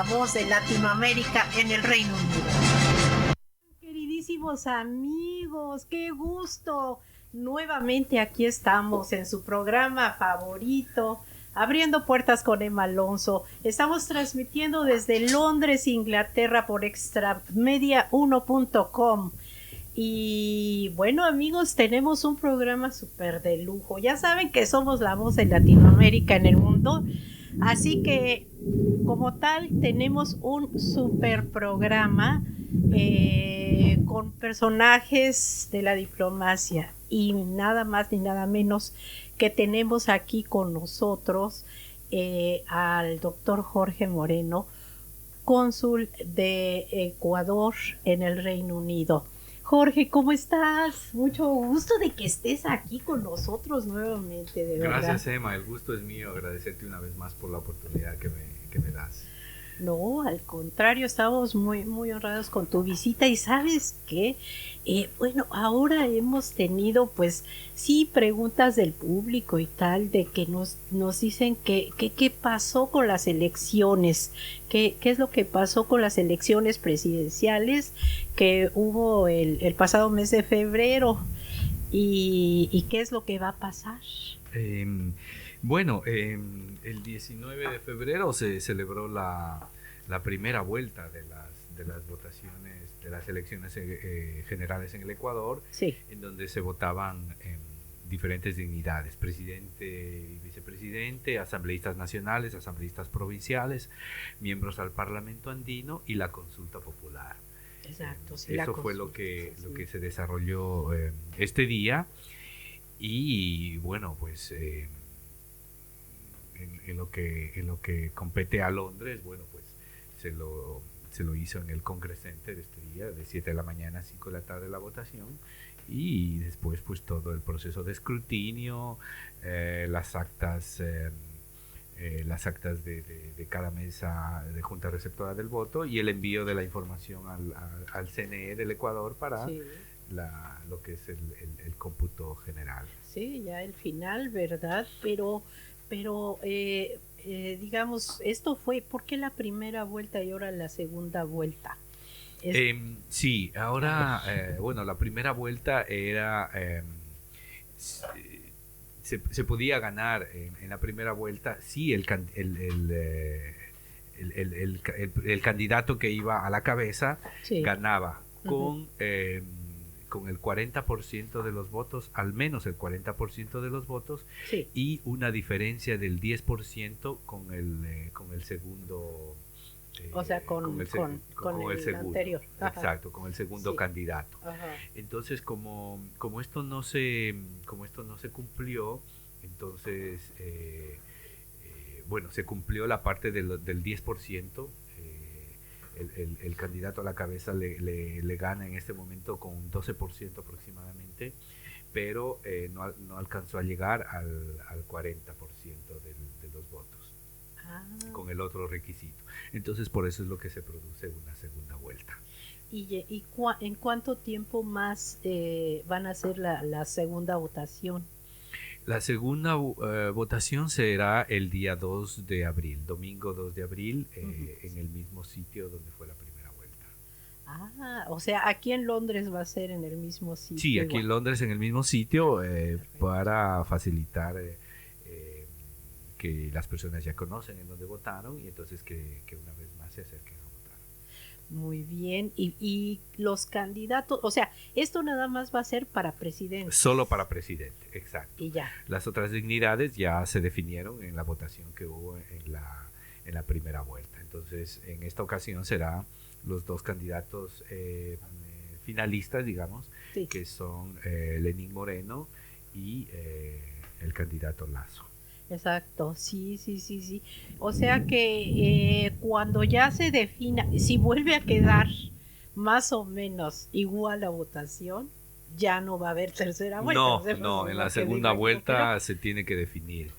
la voz de Latinoamérica en el Reino Unido. Queridísimos amigos, qué gusto. Nuevamente aquí estamos en su programa favorito, Abriendo Puertas con Emma Alonso. Estamos transmitiendo desde Londres, Inglaterra, por extramedia1.com. Y bueno, amigos, tenemos un programa súper de lujo. Ya saben que somos la voz de Latinoamérica en el mundo. Así que, como tal, tenemos un súper programa con personajes de la diplomacia. Y nada más ni nada menos que tenemos aquí con nosotros al doctor Jorge Moreno, cónsul de Ecuador en el Reino Unido. Jorge, ¿cómo estás? Mucho gusto de que estés aquí con nosotros nuevamente, de verdad. Gracias, Emma, el gusto es mío. Agradecerte una vez más por la oportunidad que me das. No, al contrario, estamos muy, muy honrados con tu visita. Y ¿sabes qué? Bueno, ahora hemos tenido, pues, sí, preguntas del público y tal, de que nos dicen qué pasó con las elecciones, qué es lo que pasó con las elecciones presidenciales que hubo el pasado mes de febrero y qué es lo que va a pasar. El 19 de febrero se celebró la primera vuelta de las votaciones de las elecciones generales en el Ecuador, sí, en donde se votaban diferentes dignidades: presidente y vicepresidente, asambleístas nacionales, asambleístas provinciales, miembros al Parlamento andino y la consulta popular. Exacto, sí, eso fue lo que se desarrolló este día. Y bueno, pues en lo que compete a Londres, bueno, pues se lo hizo en el Congress Center este día, de 7 de la mañana a 5 de la tarde la votación, y después pues todo el proceso de escrutinio, las actas de cada mesa de junta receptora del voto y el envío de la información al CNE del Ecuador para sí, lo que es el cómputo general. Sí, ya el final, ¿verdad? Pero digamos, esto fue, ¿por qué la primera vuelta y ahora la segunda vuelta? Sí, ahora, bueno, la primera vuelta era, se podía ganar en la primera vuelta si el candidato que iba a la cabeza sí, ganaba con el 40% de los votos, al menos el 40% de los votos, sí, y una diferencia del 10% con el segundo. O sea, con el segundo anterior. Exacto, con el segundo Sí. candidato. Ajá. Entonces, como esto no se cumplió, entonces bueno, se cumplió la parte del 10%. El candidato a la cabeza le gana en este momento con un 12% aproximadamente, pero no alcanzó a llegar al 40% de los votos con el otro requisito. Entonces, por eso es lo que se produce una segunda vuelta. ¿Y en cuánto tiempo más van a hacer la segunda votación? La segunda votación será el día 2 de abril, domingo 2 de abril, en el mismo sitio donde fue la primera vuelta. O sea, aquí en Londres va a ser en el mismo sitio. Sí, aquí en Londres en el mismo sitio, para facilitar que las personas ya conocen en dónde votaron y entonces que una vez más se acerquen a votar. Muy bien, y los candidatos, o sea, esto nada más va a ser para presidente. Solo para presidente, exacto. Y ya. Las otras dignidades ya se definieron en la votación que hubo en la primera vuelta. Entonces, en esta ocasión será los dos candidatos finalistas, digamos, sí, que son Lenín Moreno y el candidato Lasso. Exacto, sí. O sea que cuando ya se defina, si vuelve a quedar más o menos igual la votación, ya no va a haber tercera vuelta. No, en la segunda vuelta se tiene que definir.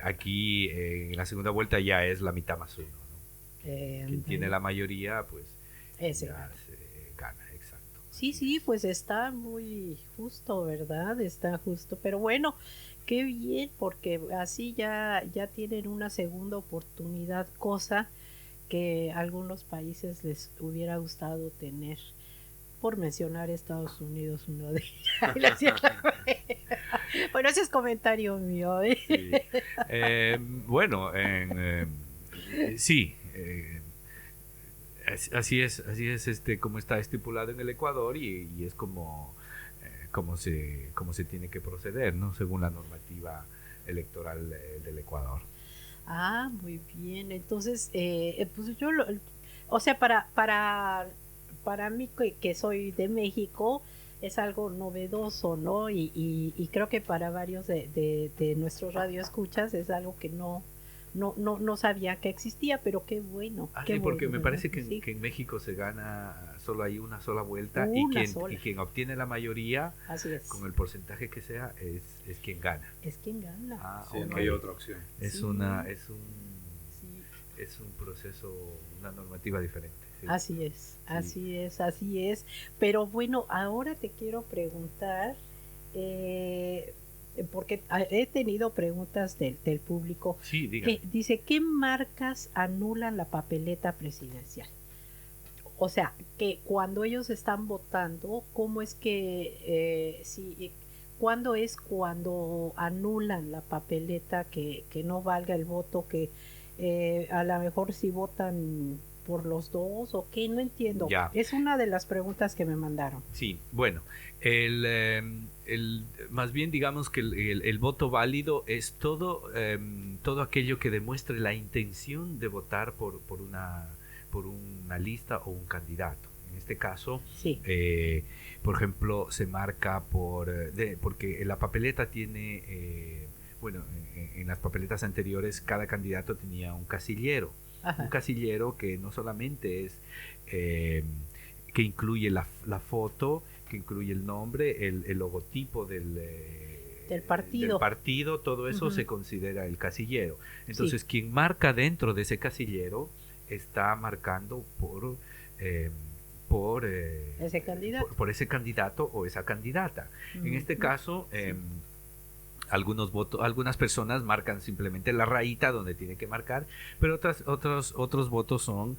Aquí en la segunda vuelta ya es la mitad más uno, ¿no? Quien tiene la mayoría, pues ese ya se gana, exacto. Sí, pues está muy justo, ¿verdad? Está justo, pero bueno, qué bien, porque así ya tienen una segunda oportunidad, cosa que algunos países les hubiera gustado tener, por mencionar Estados Unidos, uno de ellos. Bueno, ese es comentario mío. Sí. Bueno, sí, así es como está estipulado en el Ecuador y es como se tiene que proceder, ¿no? Según la normativa electoral del Ecuador. Ah, muy bien. Entonces, pues o sea, para mí que soy de México es algo novedoso, ¿no? Y creo que para varios de nuestros radioescuchas es algo que no sabía que existía, pero qué Sí, porque bueno, me ¿verdad? parece que, Sí, que en México se gana solo hay una sola vuelta una sola, y quien obtiene la mayoría, así es. con el porcentaje que sea, es quien gana. Es quien gana. Ah, Sí, no ok. hay otra opción. Es Sí, una, sí. es un proceso, una normativa diferente. Sí. Así es, Sí. así es. Pero bueno, ahora te quiero preguntar, porque he tenido preguntas del público, Sí, que dígame. dice, ¿qué marcas anulan la papeleta presidencial? O sea, que cuando ellos están votando, ¿cómo es que, cuándo es cuando anulan la papeleta que no valga el voto, que a lo mejor si votan por los dos o qué? No entiendo. Ya. Es una de las preguntas que me mandaron. Sí, bueno, más bien digamos que el voto válido es todo aquello que demuestre la intención de votar por una lista o un candidato. En este caso, Sí. por ejemplo, se marca porque la papeleta tiene, bueno, en las papeletas anteriores cada candidato tenía un casillero. Ajá. Un casillero que no solamente es que incluye la foto, que incluye el nombre, el logotipo del partido, todo eso Uh-huh. se considera el casillero. Entonces, Sí. quien marca dentro de ese casillero está marcando Ese candidato. por ese candidato o esa candidata. En este caso, Sí. algunas personas marcan simplemente la rayita donde tiene que marcar, pero otros votos son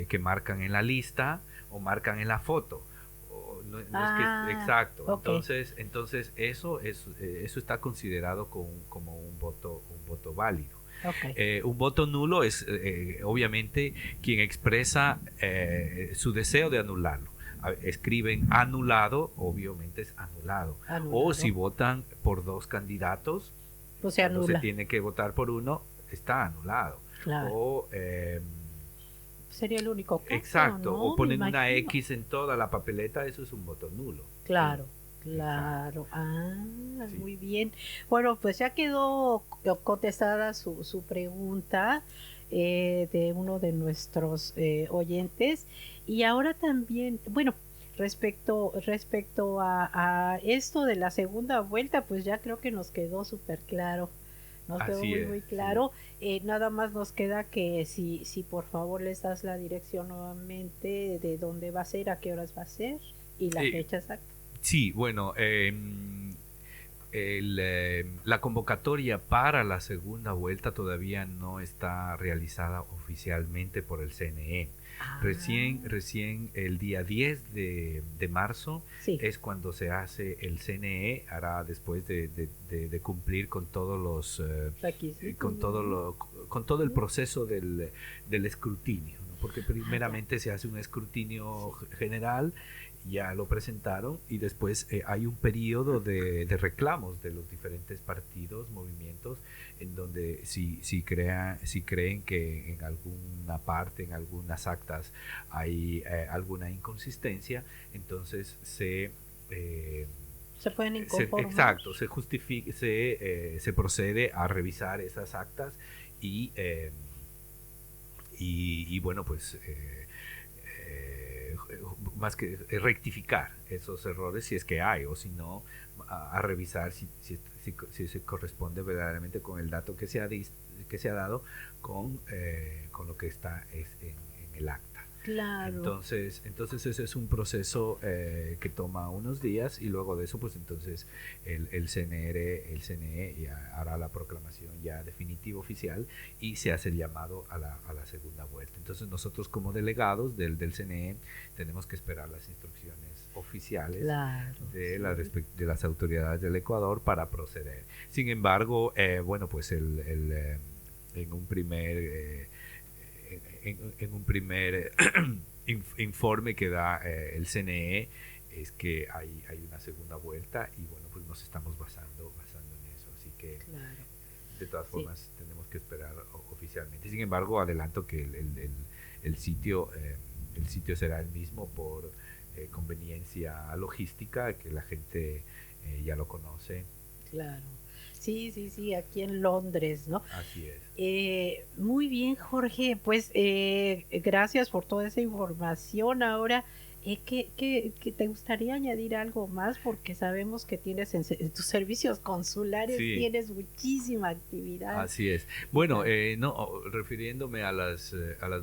que marcan en la lista o marcan en la foto. No es que, exacto. Okay. Entonces eso está considerado como un voto válido. Okay. Un voto nulo es obviamente quien expresa su deseo de anularlo. Escriben anulado, obviamente es anulado. O si votan por dos candidatos, pues se cuando anula. se tiene que votar por uno, está anulado. Claro. O, sería el único caso, exacto, ¿no? o ponen una X en toda la papeleta, eso es un voto nulo. Claro, Sí. claro. Exacto. Ah, Sí. muy bien. Bueno, pues ya quedó contestada su pregunta de uno de nuestros oyentes. Y ahora también, bueno, respecto a esto de la segunda vuelta, pues ya creo que nos quedó súper claro. Nos quedó Así es, muy claro. Nada más nos queda que si por favor les das la dirección nuevamente de dónde va a ser, a qué horas va a ser y la fecha exacta. Sí, bueno, la convocatoria para la segunda vuelta todavía no está realizada oficialmente por el CNE. Recién el día 10 de marzo Sí. es cuando se hace el CNE, hará después de cumplir con todos los requisitos, con todo el proceso del escrutinio, ¿no? Porque primeramente se hace un escrutinio general, ya lo presentaron y después hay un periodo de reclamos de los diferentes partidos, movimientos, en donde si creen que en alguna parte, en algunas actas hay alguna inconsistencia, entonces se pueden inconformar. Exacto, se procede a revisar esas actas y bueno, pues más que rectificar esos errores si es que hay, o si no, a revisar si se corresponde verdaderamente con el dato que se ha dado con lo que está en el acta. Claro. Entonces ese es un proceso que toma unos días y luego de eso pues entonces el CNE ya hará la proclamación ya definitiva oficial y se hace el llamado a la segunda vuelta. Entonces nosotros como delegados del CNE tenemos que esperar las instrucciones oficiales Claro, de, sí. de las autoridades del Ecuador para proceder. Sin embargo, bueno, pues en un primer en un primer informe que da el CNE es que hay una segunda vuelta y bueno, pues nos estamos basando en eso. Así que Claro, de todas sí. formas tenemos que esperar oficialmente. Sin embargo, adelanto que el sitio, el sitio será el mismo por conveniencia logística, que la gente ya lo conoce. Claro. Sí, sí, sí, aquí en Londres, ¿no? Así es. Muy bien, Jorge. Pues gracias por toda esa información. Ahora, ¿qué te gustaría añadir algo más? Porque sabemos que tienes en tus servicios consulares, Sí, tienes muchísima actividad así es. y Bueno, tal. no, refiriéndome a las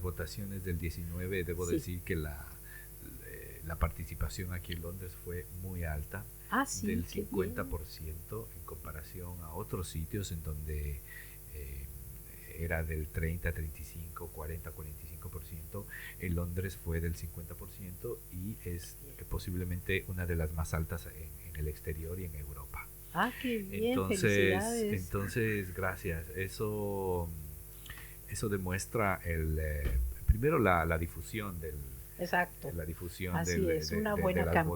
votaciones del 19, debo Sí. decir que la participación aquí en Londres fue muy alta, Ah, sí, del qué bien. 50% en comparación a otros sitios en donde eh, era del 30, 35, 40, 45%. En Londres fue del 50% y es Bien. posiblemente una de las más altas en el exterior y en Europa. Ah, qué bien, felicidades. Gracias. Eso demuestra primero la difusión Exacto. la difusión Así es, una de buena las campaña,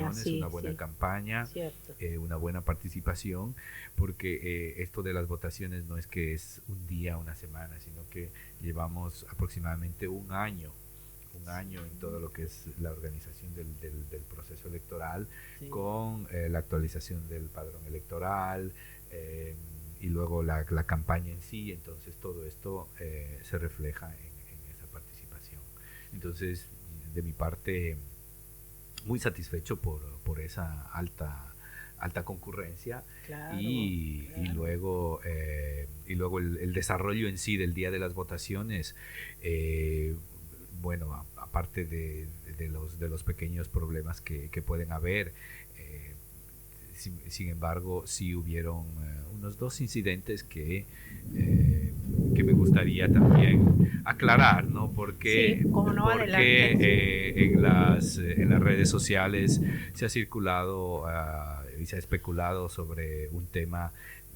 votaciones, una sí, buena sí, campaña, cierto. una buena participación, porque esto de las votaciones no es que es un día, una semana, sino que llevamos aproximadamente un año en todo lo que es la organización del proceso electoral, Sí, con la actualización del padrón electoral y luego la campaña en sí. Entonces todo esto se refleja en esa participación. Entonces, de mi parte, muy satisfecho por esa alta concurrencia claro, claro. y luego el desarrollo en sí del día de las votaciones, bueno, aparte de los pequeños problemas que pueden haber, eh, sin embargo, sí hubieron unos dos incidentes que me gustaría también aclarar, ¿no? Sí, como no, Porque adelante, sí. en las redes sociales se ha circulado y se ha especulado sobre un tema,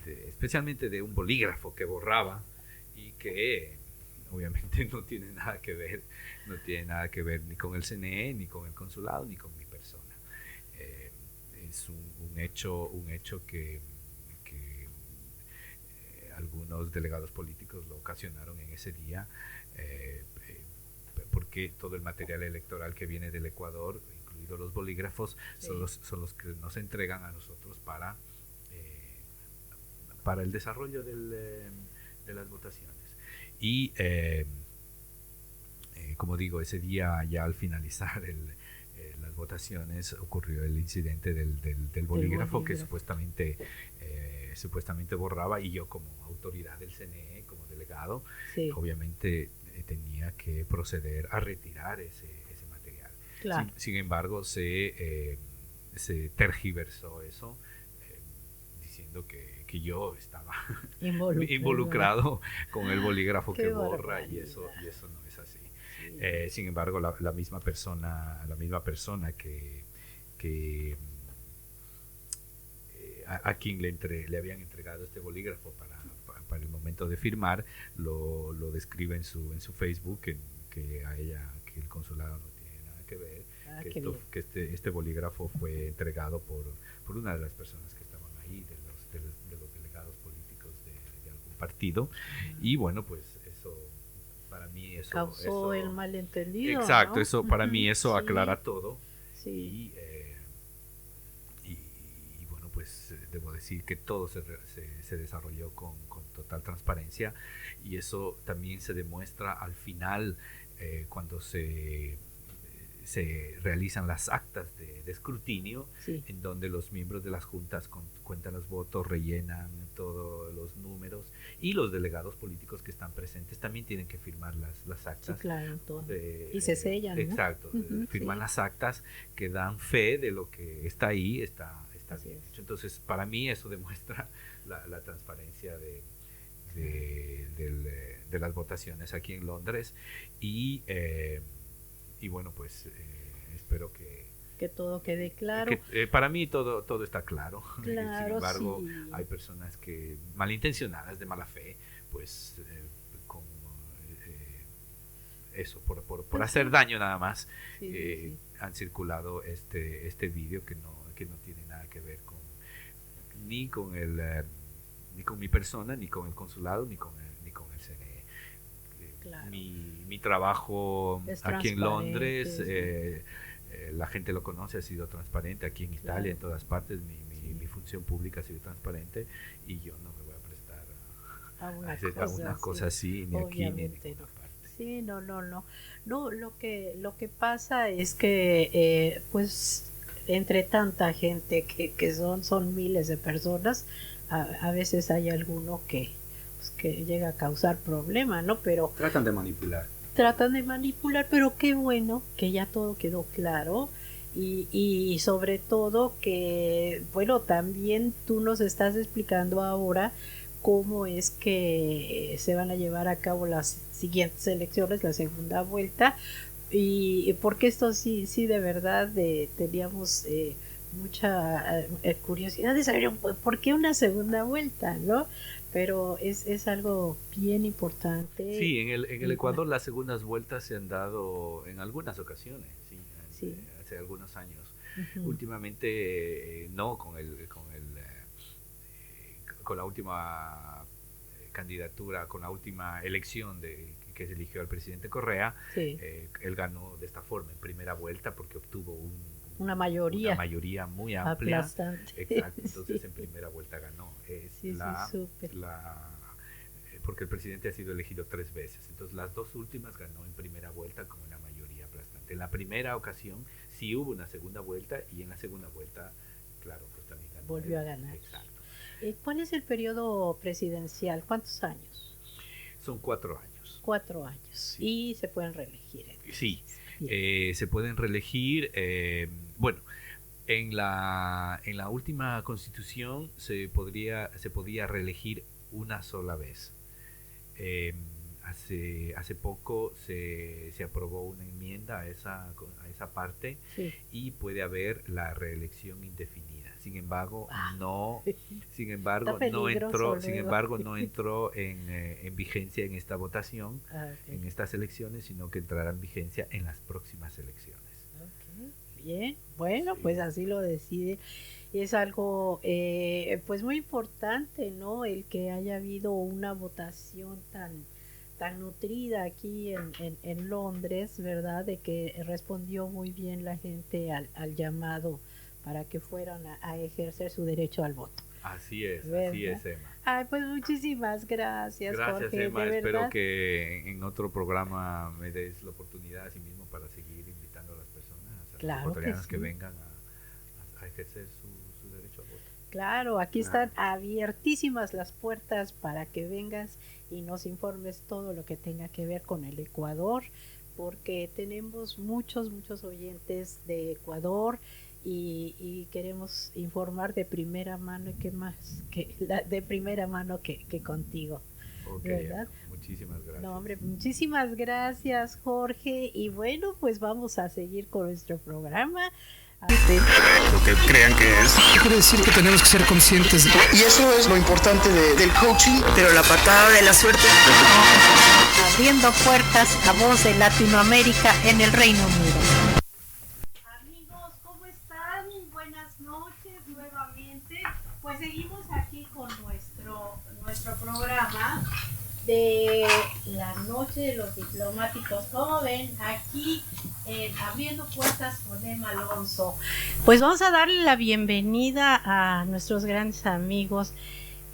especialmente de un bolígrafo que borraba y que obviamente no tiene nada que ver, no tiene nada que ver ni con el CNE, ni con el consulado, ni con mi persona. Eh, es un hecho que algunos delegados políticos lo ocasionaron en ese día, porque todo el material electoral que viene del Ecuador, incluidos los bolígrafos, Sí, son los que nos entregan a nosotros para el desarrollo de las votaciones. Y como digo, ese día ya al finalizar las votaciones ocurrió el incidente del del bolígrafo que bolígrafo. supuestamente borraba y yo como autoridad del CNE, como delegado, Sí, obviamente tenía que proceder a retirar ese material. claro. Sin embargo, se tergiversó eso diciendo que yo estaba Involucrado. involucrado con el bolígrafo que Qué borra barbaridad. y eso no es así. Sí, Sin embargo, la misma persona que a quien le habían entregado este bolígrafo para el momento de firmar, lo describe en su Facebook, que a ella, que el consulado no tiene nada que ver, ah, qué bien. que este bolígrafo fue entregado por una de las personas que estaban ahí, de los delegados políticos de algún partido. Y bueno, pues eso, para mí Causó el malentendido, exacto, ¿no? eso para mí eso Sí, aclara todo sí, y, y bueno, pues debo decir que todo se desarrolló con total transparencia y eso también se demuestra al final cuando se realizan las actas de escrutinio, Sí. en donde los miembros de las juntas cuentan los votos, rellenan todos los números, y los delegados políticos que están presentes también tienen que firmar las actas. Sí, claro, todo. De, Y se sellan, ¿no? Exacto, firman Sí. las actas que dan fe de lo que está ahí, está Así bien es. hecho. Entonces, para mí eso demuestra la transparencia de las votaciones aquí en Londres, y bueno, pues espero Que todo quede claro. para mí todo está claro. Claro, Sin embargo, sí. hay personas que malintencionadas, de mala fe, pues con eso, por Pues hacer sí. daño nada más, Sí, sí. han circulado este vídeo que no tiene nada que ver ni con mi persona, ni con el consulado, ni con el CNE. Claro. Mi trabajo Es aquí en Londres, transparente, la gente lo conoce, ha sido transparente aquí en Italia, Claro. en todas partes. Mi Sí. función pública ha sido transparente, y yo no me voy a prestar A a una hacer cosa una cosa así, ni aquí ni en obviamente ninguna no. parte. Sí, no. No, lo que pasa es que, pues, entre tanta gente que son miles de personas, a veces hay alguno pues, que llega a causar problema, ¿no? Pero Tratan de manipular. tratan de manipular, pero qué bueno que ya todo quedó claro. Y sobre todo que, bueno, también tú nos estás explicando ahora cómo es que se van a llevar a cabo las siguientes elecciones, la segunda vuelta, y porque esto sí de verdad teníamos mucha curiosidad de saber por qué una segunda vuelta, ¿no? Pero es algo bien importante. Sí, en el Y Ecuador las segundas vueltas se han dado en algunas ocasiones, sí, Sí. hace algunos años. Ujú. Últimamente no, con la última candidatura, con la última elección que se eligió al presidente Correa, Sí. él ganó de esta forma en primera vuelta porque obtuvo una mayoría muy amplia. aplastante. Exacto, entonces Sí. en primera vuelta ganó. Sí, súper. Porque el presidente ha sido elegido 3 veces, entonces las 2 últimas ganó en primera vuelta con una mayoría aplastante. En la primera ocasión sí hubo una segunda vuelta, y en la segunda vuelta, claro, pues también ganó. Volvió a ganar. Exacto. ¿Cuál es el periodo presidencial? ¿Cuántos años? Son 4 años. 4 años. Sí. Y se pueden reelegir. Sí, Bien. se pueden reelegir. Bueno, en la última constitución se podía reelegir una sola vez. Hace poco se aprobó una enmienda a esa parte, Sí. y puede haber la reelección indefinida. Sin embargo, Está peligroso no entró en vigencia en esta votación, Ok. en estas elecciones, sino que entrará en vigencia en las próximas elecciones. Ok, bien, bueno, Sí. pues así lo decide. Y es algo pues muy importante, ¿no? El que haya habido una votación tan nutrida aquí en Londres, ¿verdad? De que respondió muy bien la gente al llamado para que fueran a ejercer su derecho al voto. Así es, ¿Verdad? Emma. Ay, pues muchísimas gracias, Gracias, Jorge, Emma. de Espero verdad. que en otro programa me des la oportunidad, así mismo, para seguir invitando a las personas, a los Claro que ecuatorianos que sí. vengan a ejercer su derecho al voto. Claro, aquí Claro. están abiertísimas las puertas para que vengas y nos informes todo lo que tenga que ver con el Ecuador, porque tenemos muchos oyentes de Ecuador y queremos informar de primera mano, y qué más de primera mano que contigo. Ok, ¿Verdad? muchísimas gracias. No, hombre, muchísimas gracias, Jorge, y bueno, pues vamos a seguir con nuestro programa. Lo que crean que es. Quiere decir que tenemos que ser conscientes de... Y eso es lo importante del coaching. Pero la patada de la suerte. Abriendo puertas a voz de Latinoamérica en el Reino Unido. Amigos, ¿cómo están? Buenas noches nuevamente. Pues seguimos aquí con nuestro programa de la Noche de los Diplomáticos. Como ven, aquí Abriendo Puertas con Emma Alonso. Pues vamos a darle la bienvenida a nuestros grandes amigos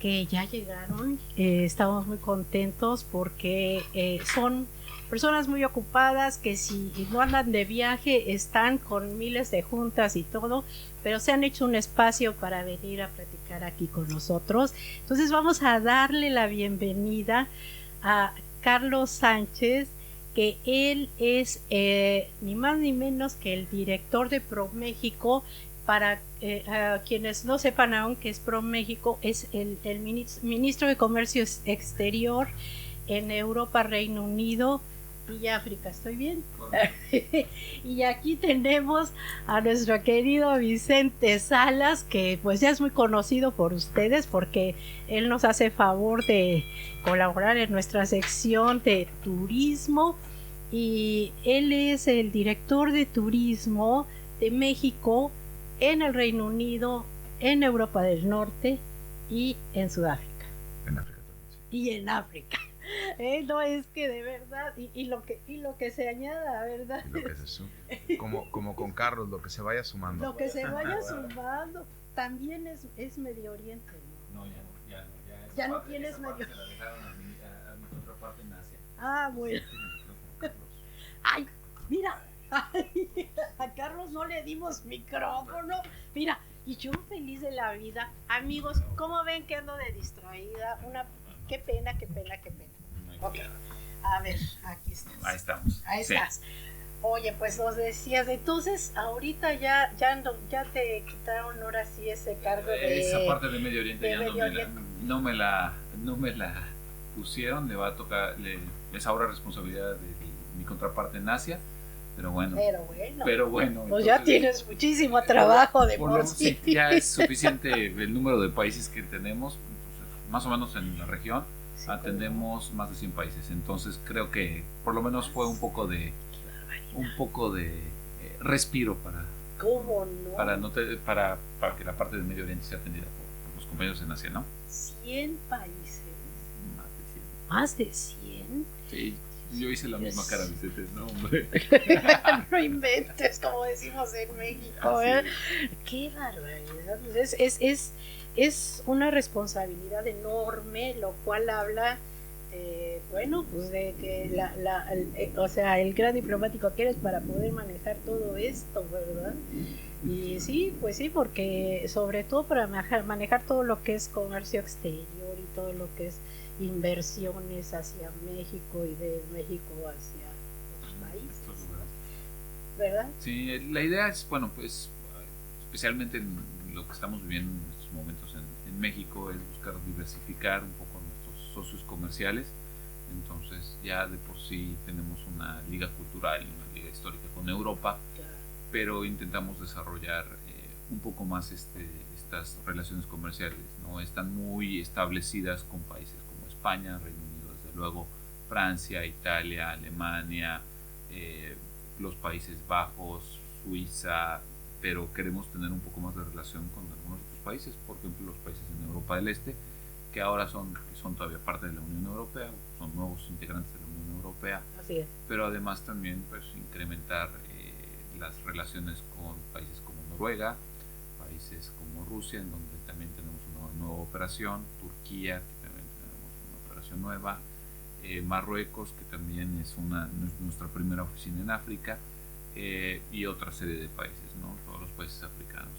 que ya llegaron. Estamos muy contentos porque son personas muy ocupadas que si no andan de viaje están con miles de juntas y todo, pero se han hecho un espacio para venir a platicar aquí con nosotros. Entonces vamos a darle la bienvenida a Carlos Sánchez, que él es ni más ni menos que el director de ProMéxico. Para a quienes no sepan aún qué es ProMéxico, es el ministro de Comercio Exterior en Europa, Reino Unido y África. ¿Estoy bien? Y aquí tenemos a nuestro querido Vicente Salas, que pues ya es muy conocido por ustedes porque él nos hace favor de colaborar en nuestra sección de turismo, y él es el director de turismo de México en el Reino Unido, en Europa del Norte y en Sudáfrica. En África también, sí. Y en África. No, es que de verdad, y lo que se añada, ¿verdad? Lo que se suma. Como con Carlos, lo que se vaya sumando. Lo que se vaya sumando. También es Medio Oriente, ¿no? No, ya no tienes Medio Oriente. Se la dejaron a mi contraparte en Asia. Ah, bueno. Ay, mira. Ay, a Carlos no le dimos micrófono. Mira, y yo feliz de la vida. Amigos, ¿cómo ven que ando de distraída? Qué pena. Ok, a ver, aquí estás. Ahí estamos. Ahí Sí. estás. Oye, pues nos decías, entonces ahorita ya te quitaron ahora sí ese cargo de... Esa parte de Medio Oriente de ya Medio Oriente. no me la pusieron, le va a tocar, es ahora responsabilidad de mi contraparte en Asia, pero bueno. Pues Entonces, ya tienes muchísimo trabajo de por sí. Sí, ya es suficiente el número de países que tenemos, entonces, más o menos en la región Sí, atendemos más de 100 países, entonces creo que por lo menos fue un poco de respiro ¿Cómo no? para que la parte del Medio Oriente sea atendida por los compañeros en Asia, ¿no? 100 países. Más de 100. Más de 100. Sí, yo hice la misma cara, Vicente, no, hombre. No inventes, como decimos en México. Así ¿Eh? Qué barbaridad. Es una responsabilidad enorme, lo cual habla, bueno, pues de que o sea, el gran diplomático que eres para poder manejar todo esto, ¿verdad? Y sí, pues sí, porque sobre todo para manejar todo lo que es comercio exterior y todo lo que es inversiones hacia México y de México hacia otros países, ¿no? ¿Verdad? Sí, la idea es, bueno, pues especialmente en lo que estamos viviendo en estos momentos en México, es buscar diversificar un poco nuestros socios comerciales. Entonces ya de por sí tenemos una liga cultural y una liga histórica con Europa, Claro. pero intentamos desarrollar un poco más estas relaciones comerciales, ¿no? Están muy establecidas con países como España, Reino Unido, desde luego Francia, Italia, Alemania, los Países Bajos, Suiza, pero queremos tener un poco más de relación con algunos otros países, por ejemplo los países en Europa del Este, que ahora son todavía parte de la Unión Europea, son nuevos integrantes de la Unión Europea, Así es. pero además también pues incrementar las relaciones con países como Noruega, países como Rusia, en donde también tenemos una nueva operación, Turquía, que también tenemos una operación nueva, Marruecos, que también es nuestra primera oficina en África, y otra serie de países, ¿no? Todos los países africanos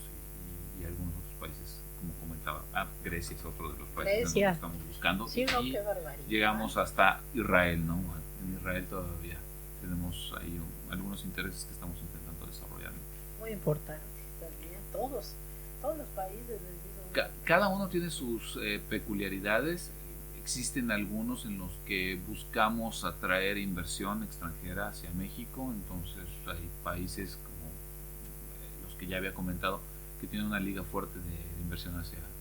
y algunos otros países, como comentaba, Grecia es otro de los países que estamos buscando, Sí, y no, qué barbaridad. llegamos hasta Israel, ¿no? En Israel todavía tenemos ahí algunos intereses que estamos intentando desarrollar. Muy importante también, todos los países del mundo. Cada uno tiene sus peculiaridades. Existen algunos en los que buscamos atraer inversión extranjera hacia México, entonces hay países como los que ya había comentado que tienen una liga fuerte de inversión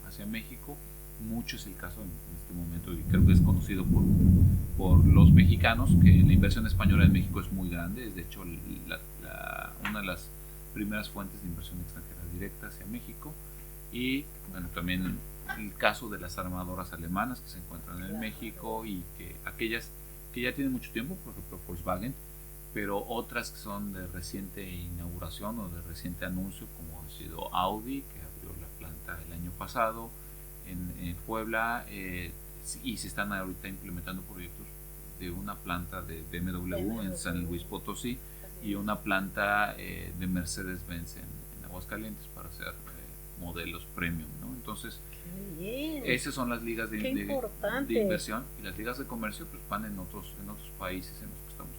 hacia México. Mucho es el caso en este momento y creo que es conocido por los mexicanos que la inversión española en México es muy grande, es de hecho una de las primeras fuentes de inversión extranjera directa hacia México. Y bueno, también el caso de las armadoras alemanas que se encuentran en México, y que aquellas que ya tienen mucho tiempo, por ejemplo Volkswagen, pero otras que son de reciente inauguración o de reciente anuncio, como ha sido Audi, que abrió la planta el año pasado en Puebla, y se están ahorita implementando proyectos de una planta de BMW en San Luis Potosí y una planta de Mercedes-Benz en Aguascalientes para hacer modelos premium, ¿no? Entonces, esas son las ligas de inversión, y las ligas de comercio pues van en otros países en los que estamos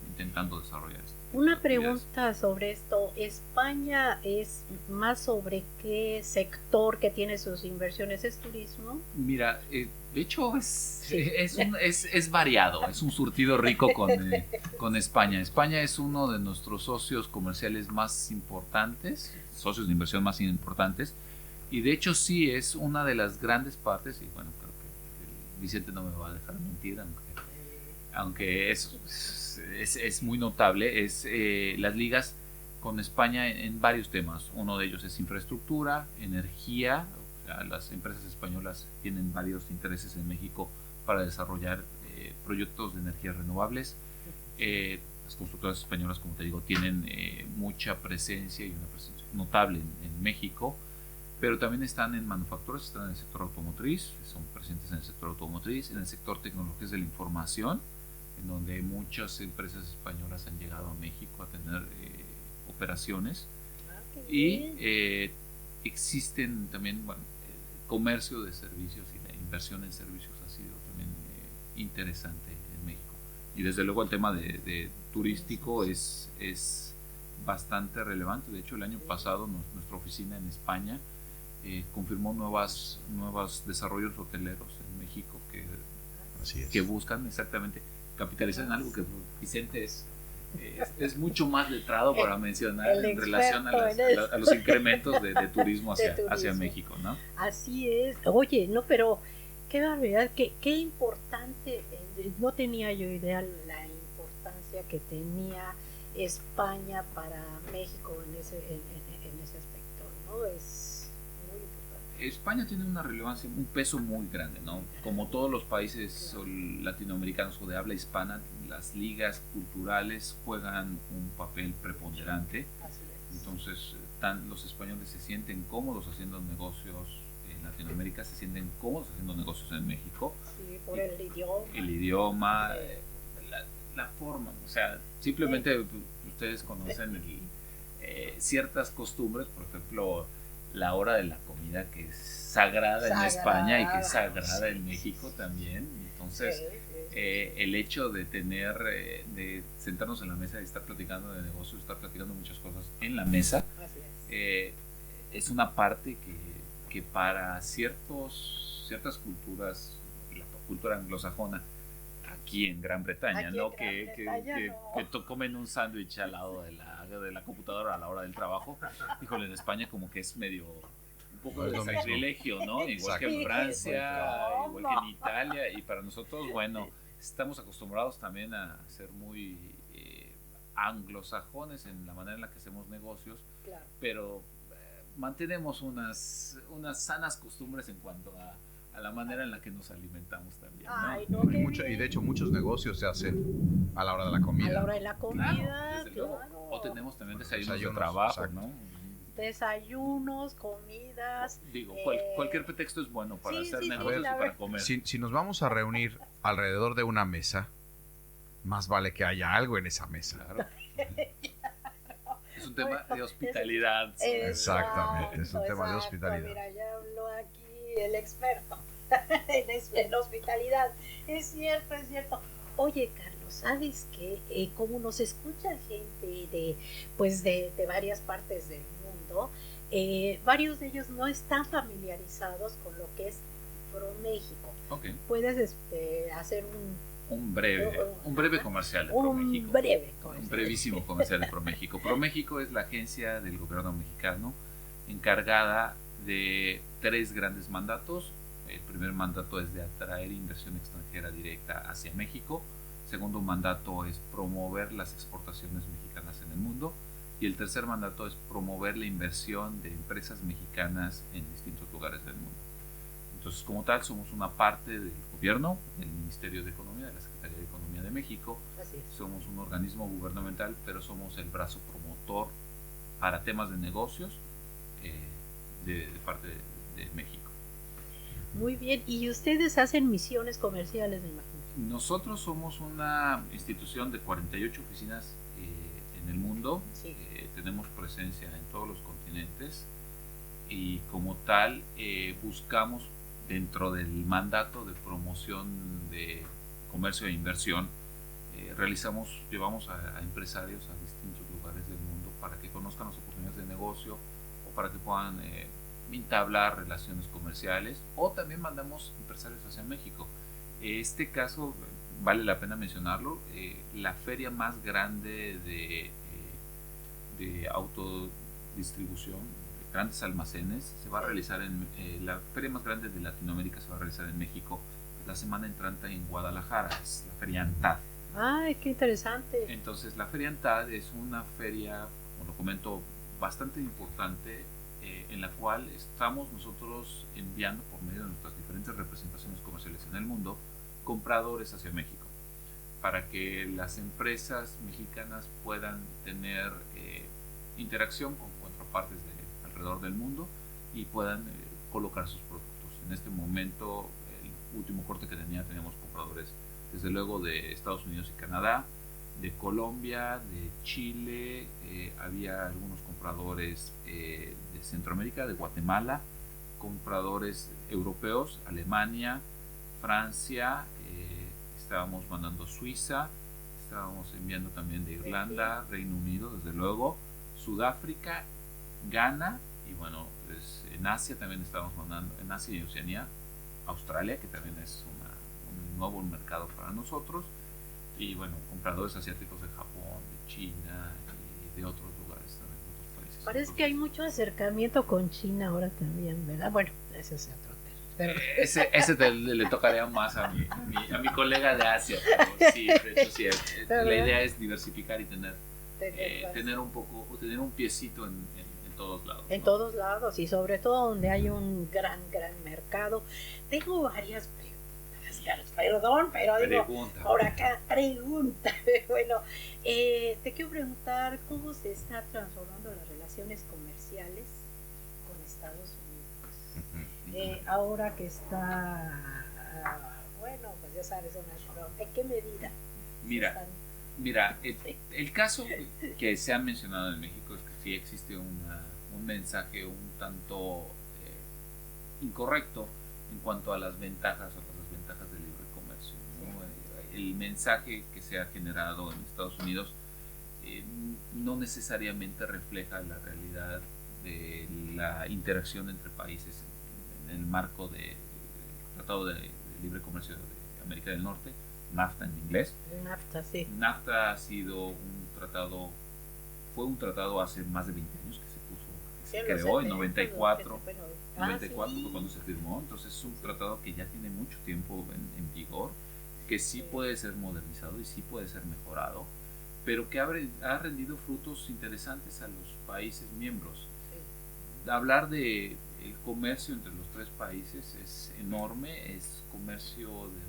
intentando desarrollar esto. Una pregunta sobre esto. ¿España es más sobre qué sector que tiene sus inversiones? ¿Es turismo? Mira, de hecho es variado, es un surtido rico con España. España es uno de nuestros socios comerciales más importantes, socios de inversión más importantes, y de hecho sí es una de las grandes partes, y bueno, creo que Vicente no me va a dejar mentir, aunque es muy notable, es las ligas con España en varios temas. Uno de ellos es infraestructura, energía. O sea, las empresas españolas tienen varios intereses en México para desarrollar proyectos de energías renovables. Las constructoras españolas, como te digo, tienen mucha presencia y una presencia notable en México, pero también están en manufacturas, están en el sector automotriz, son presentes en el sector automotriz, en el sector tecnologías de la información, en donde muchas empresas españolas han llegado a México a tener operaciones, y existen también, bueno, el comercio de servicios y la inversión en servicios ha sido también interesante en México, y desde luego el tema de turístico es bastante relevante. De hecho, el año pasado nuestra oficina en España confirmó nuevos desarrollos hoteleros en México que buscan exactamente capitalizar en algo que Vicente es mucho más letrado para mencionar en relación a los incrementos de turismo hacia México, ¿no? Así es. Oye, no, pero qué barbaridad, qué importante. No tenía yo idea la importancia que tenía España para México en ese aspecto, ¿no? Es muy importante. España tiene una relevancia, un peso muy grande, ¿no? Como todos los países latinoamericanos o de habla hispana, las ligas culturales juegan un papel preponderante. Así es. Entonces, los españoles se sienten cómodos haciendo negocios en Latinoamérica, se sienten cómodos haciendo negocios en México. Sí, por el idioma. El idioma, la forma, o sea, simplemente ustedes conocen ciertas costumbres, por ejemplo, la hora de la comida, que es sagrada en España y que es sagrada en México también. Entonces, el hecho de de sentarnos en la mesa y estar platicando de negocios, estar platicando muchas cosas en la mesa, es una parte que para ciertas culturas, la cultura anglosajona, aquí en Gran Bretaña, ¿no? Que comen un sándwich al lado de la computadora a la hora del trabajo. Híjole, en España como que es medio un poco de sacrilegio, ¿no? Igual que en Francia, igual que en Italia, y para nosotros, bueno, estamos acostumbrados también a ser muy anglosajones en la manera en la que hacemos negocios, claro, pero mantenemos unas sanas costumbres en cuanto a la manera en la que nos alimentamos también, ¿no? Ay, no, Y de hecho muchos negocios se hacen a la hora de la comida. A la hora de la comida, claro. O tenemos también desayunos de trabajo, exacto, ¿no? Desayunos, comidas. Digo, cualquier pretexto es bueno para hacer negocios y para comer. Si nos vamos a reunir alrededor de una mesa, más vale que haya algo en esa mesa. Claro. Es un tema de hospitalidad. Exactamente, es un tema de hospitalidad. Mira, ya habló aquí el experto en hospitalidad. Es cierto. Oye, Carlos, ¿sabes qué? Como nos escucha gente de varias partes del mundo, varios de ellos no están familiarizados con lo que es ProMéxico. Okay. ¿Puedes hacer un breve comercial de ProMéxico? Un brevísimo comercial de ProMéxico. ProMéxico es la agencia del gobierno mexicano encargada de 3 grandes mandatos. El primer mandato es de atraer inversión extranjera directa hacia México. El segundo mandato es promover las exportaciones mexicanas en el mundo. Y el tercer mandato es promover la inversión de empresas mexicanas en distintos lugares del mundo. Entonces, como tal, somos una parte del gobierno, del Ministerio de Economía, de la Secretaría de Economía de México. Así es. Somos un organismo gubernamental, pero somos el brazo promotor para temas de negocios de parte de México. Muy bien. ¿Y ustedes hacen misiones comerciales, me imagino? Nosotros somos una institución de 48 oficinas en el mundo. Sí. Tenemos presencia en todos los continentes y como tal buscamos dentro del mandato de promoción de comercio e inversión, llevamos a empresarios a distintos lugares del mundo para que conozcan las oportunidades de negocio o para que puedan entablar relaciones comerciales, o también mandamos empresarios hacia México. Este caso vale la pena mencionarlo, la feria más grande de autodistribución, de grandes almacenes, se va a realizar la feria más grande de Latinoamérica se va a realizar en México la semana entrante en Guadalajara, es la feria ANTAD. ¡Ay, qué interesante! Entonces la feria ANTAD es una feria, como lo comento, bastante importante, en la cual estamos nosotros enviando por medio de nuestras diferentes representaciones comerciales en el mundo compradores hacia México, para que las empresas mexicanas puedan tener interacción con contrapartes alrededor del mundo y puedan colocar sus productos. En este momento, el último corte que teníamos compradores desde luego de Estados Unidos y Canadá, de Colombia, de Chile, había algunos compradores de Centroamérica, de Guatemala, compradores europeos, Alemania, Francia, estábamos mandando Suiza, estábamos enviando también de Irlanda, Reino Unido, desde luego, Sudáfrica, Ghana, y bueno, pues en Asia también estábamos mandando, en Asia y Oceanía, Australia, que también es un nuevo mercado para nosotros, y bueno, compradores asiáticos de Japón, de China y de otros lugares también, de otros países. Parece que hay mucho acercamiento con China ahora también, ¿verdad? Bueno, ese es otro tema. Pero... Ese le tocaría más a mi colega de Asia, pero sí, de hecho sí, la idea es diversificar y tener un piecito en todos lados. En todos lados, y sobre todo donde hay un gran mercado. Tengo varias preguntas. Perdón, pero digo, por acá, pregunta. Bueno, te quiero preguntar cómo se está transformando las relaciones comerciales con Estados Unidos. Ahora que está, bueno, pues ya sabes, ¿en qué medida? Mira, el caso que se ha mencionado en México es que sí existe un mensaje un tanto incorrecto en cuanto a las ventajas del libre comercio, ¿no? El mensaje que se ha generado en Estados Unidos no necesariamente refleja la realidad de la interacción entre países en el marco del Tratado de Libre Comercio de América del Norte, NAFTA en inglés. NAFTA, sí. NAFTA ha sido fue un tratado hace más de 20 años que se creó en 94 fue cuando se firmó, entonces es un tratado que ya tiene mucho tiempo en vigor, que sí puede ser modernizado y sí puede ser mejorado, pero que ha rendido frutos interesantes a los países miembros. Hablar de el comercio entre los tres países es enorme, es comercio de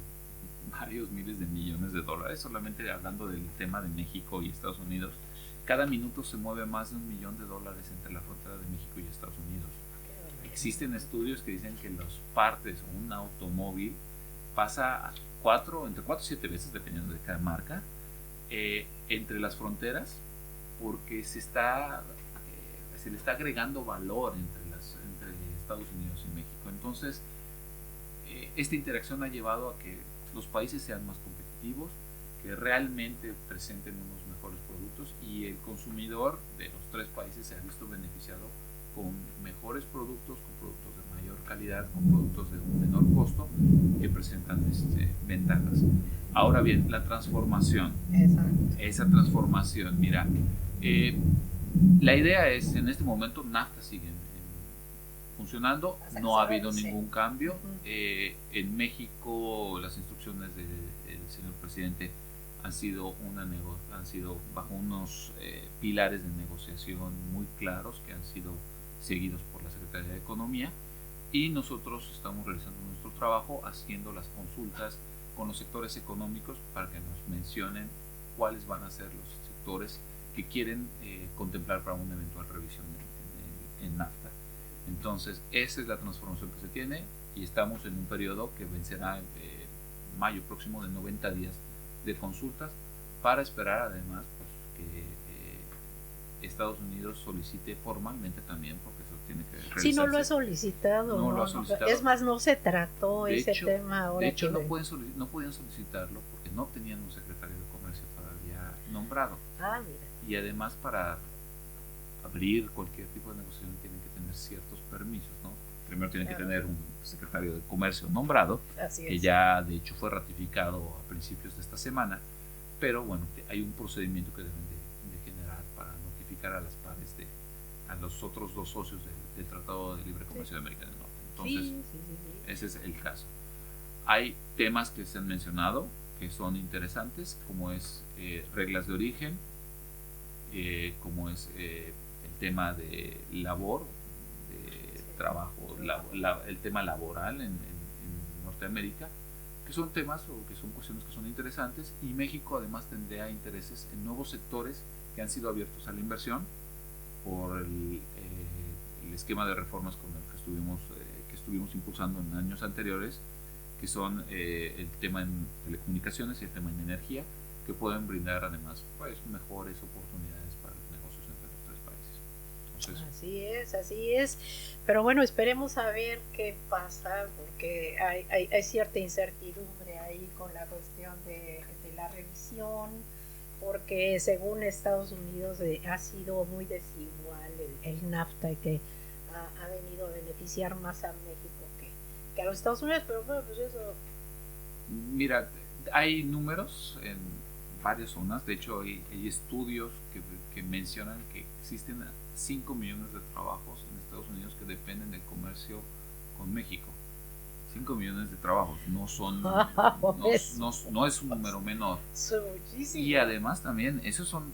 varios miles de millones de dólares, solamente hablando del tema de México y Estados Unidos. Cada minuto se mueve más de $1 millón entre la frontera de México y Estados Unidos. Existen estudios que dicen que las partes o un automóvil pasa entre 4 y 7 veces, dependiendo de cada marca, entre las fronteras, porque se le está agregando valor entre Estados Unidos y México. Entonces, esta interacción ha llevado a que los países sean más competitivos, que realmente presenten unos mejores productos, y el consumidor de los tres países se ha visto beneficiado con mejores productos, con productos de mayor calidad, con productos de un menor costo, que presentan ventajas. Ahora bien, la transformación. Exacto. Esa transformación, mira, la idea es, en este momento NAFTA sigue funcionando, no ha habido ningún cambio. En México las instrucciones del señor presidente han sido bajo unos pilares de negociación muy claros que han sido seguidos por la Secretaría de Economía, y nosotros estamos realizando nuestro trabajo haciendo las consultas con los sectores económicos para que nos mencionen cuáles van a ser los sectores que quieren contemplar para una eventual revisión en NAFTA. Entonces, esa es la transformación que se tiene. y estamos en un periodo que vencerá mayo próximo de 90 días de consultas para esperar además pues, que Estados Unidos solicite formalmente también, porque eso tiene que realizarse. Sí, no lo ha solicitado. No lo ha solicitado. Es más, no se trató ese tema ahora. De hecho, no podían solicitarlo porque no tenían un secretario de comercio todavía nombrado. Ah, mira. Y además para abrir cualquier tipo de negociación tienen que tener ciertos permisos, ¿no? Primero tienen que tener un secretario de comercio nombrado, que ya de hecho fue ratificado a principios de esta semana, pero bueno, hay un procedimiento que deben de generar para notificar a las pares a los otros dos socios del Tratado de Libre Comercio de América del Norte. Entonces, ese es el caso. Hay temas que se han mencionado que son interesantes, como es reglas de origen, como es el tema de labor, de trabajo, el tema laboral en Norteamérica, que son temas o que son cuestiones que son interesantes, y México además tendría intereses en nuevos sectores que han sido abiertos a la inversión por el esquema de reformas con el que estuvimos impulsando en años anteriores, que son el tema en telecomunicaciones y el tema en energía, que pueden brindar además pues mejores oportunidades para los negocios entre los tres países. Entonces, así es. Pero bueno, esperemos a ver qué pasa, porque hay cierta incertidumbre ahí con la cuestión de la revisión, porque según Estados Unidos ha sido muy desigual el NAFTA, y que ha venido a beneficiar más a México que a los Estados Unidos, pero bueno, pues eso... Mira, hay números en varias zonas, de hecho hay estudios que mencionan que existen 5 millones de trabajos en Estados Unidos que dependen del comercio con México. 5 millones de trabajos, no es un número menor. Y además también, esos son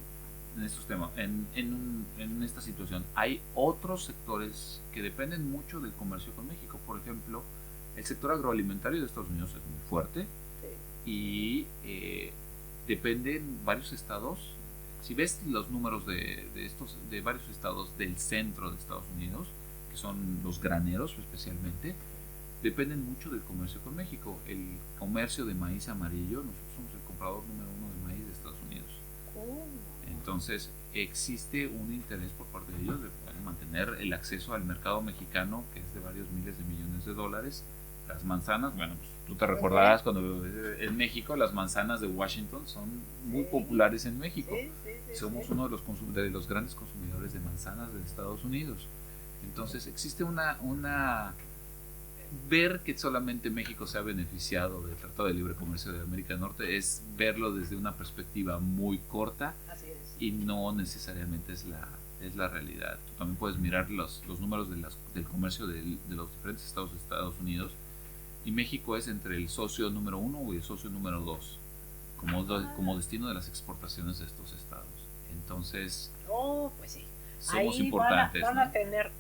en estos temas, en esta situación, hay otros sectores que dependen mucho del comercio con México. Por ejemplo, el sector agroalimentario de Estados Unidos es muy fuerte, y dependen varios estados. Si ves los números de varios estados del centro de Estados Unidos, que son los graneros especialmente, dependen mucho del comercio con México. El comercio de maíz amarillo, nosotros somos el comprador número 1 de maíz de Estados Unidos. Entonces existe un interés por parte de ellos de poder mantener el acceso al mercado mexicano, que es de varios miles de millones de dólares. Las manzanas, bueno, pues tú te recordarás cuando en México las manzanas de Washington son muy populares en México. Somos uno de los grandes consumidores de manzanas de Estados Unidos. Entonces existe ver que solamente México se ha beneficiado del Tratado de Libre Comercio de América del Norte es verlo desde una perspectiva muy corta, y no necesariamente es la realidad. Tú también puedes mirar los números del comercio de los diferentes estados de Estados Unidos, y México es entre el socio número 1 y el socio número 2 como destino de las exportaciones de estos estados. Entonces, pues sí, somos ahí importantes. Van a tener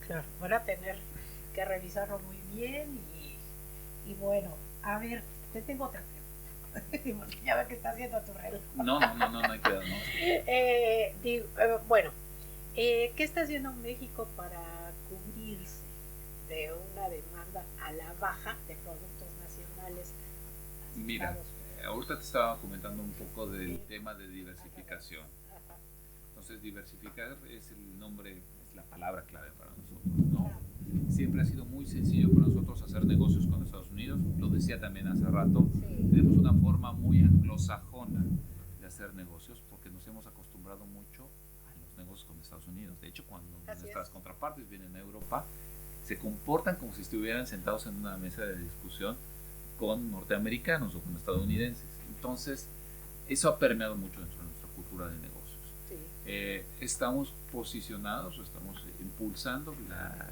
que revisarlo muy bien, y bueno, a ver, te tengo otra pregunta, porque ya ve que está haciendo tu reloj. No hay cuidado, no. Bueno, ¿qué está haciendo México para cubrirse de una demanda a la baja de productos nacionales? Mira, ahorita te estaba comentando un poco del tema de diversificación. Entonces, diversificar es el nombre, es la palabra clave para nosotros, ¿no? Siempre ha sido muy sencillo para nosotros hacer negocios con Estados Unidos. Lo decía también hace rato, tenemos una forma muy anglosajona de hacer negocios, porque nos hemos acostumbrado mucho a los negocios con Estados Unidos. De hecho, cuando nuestras contrapartes vienen a Europa, se comportan como si estuvieran sentados en una mesa de discusión con norteamericanos o con estadounidenses. Entonces, eso ha permeado mucho dentro de nuestra cultura de negocios. Estamos posicionados o estamos impulsando la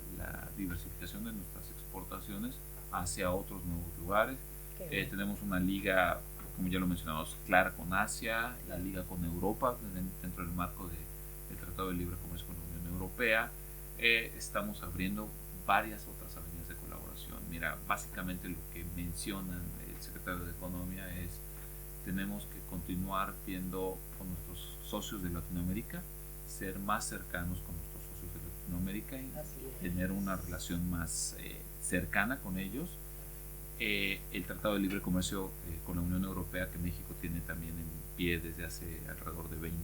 diversificación de nuestras exportaciones hacia otros nuevos lugares. Tenemos una liga, como ya lo mencionamos, clara con Asia, la liga con Europa, dentro del marco del Tratado de Libre Comercio con la Unión Europea. Estamos abriendo varias otras avenidas de colaboración. Mira, básicamente lo que mencionan el secretario de Economía es: tenemos que continuar viendo con nuestros socios de Latinoamérica, ser más cercanos con nuestros socios de Latinoamérica y tener una relación más cercana con ellos, el Tratado de Libre Comercio con la Unión Europea, que México tiene también en pie desde hace alrededor de 20,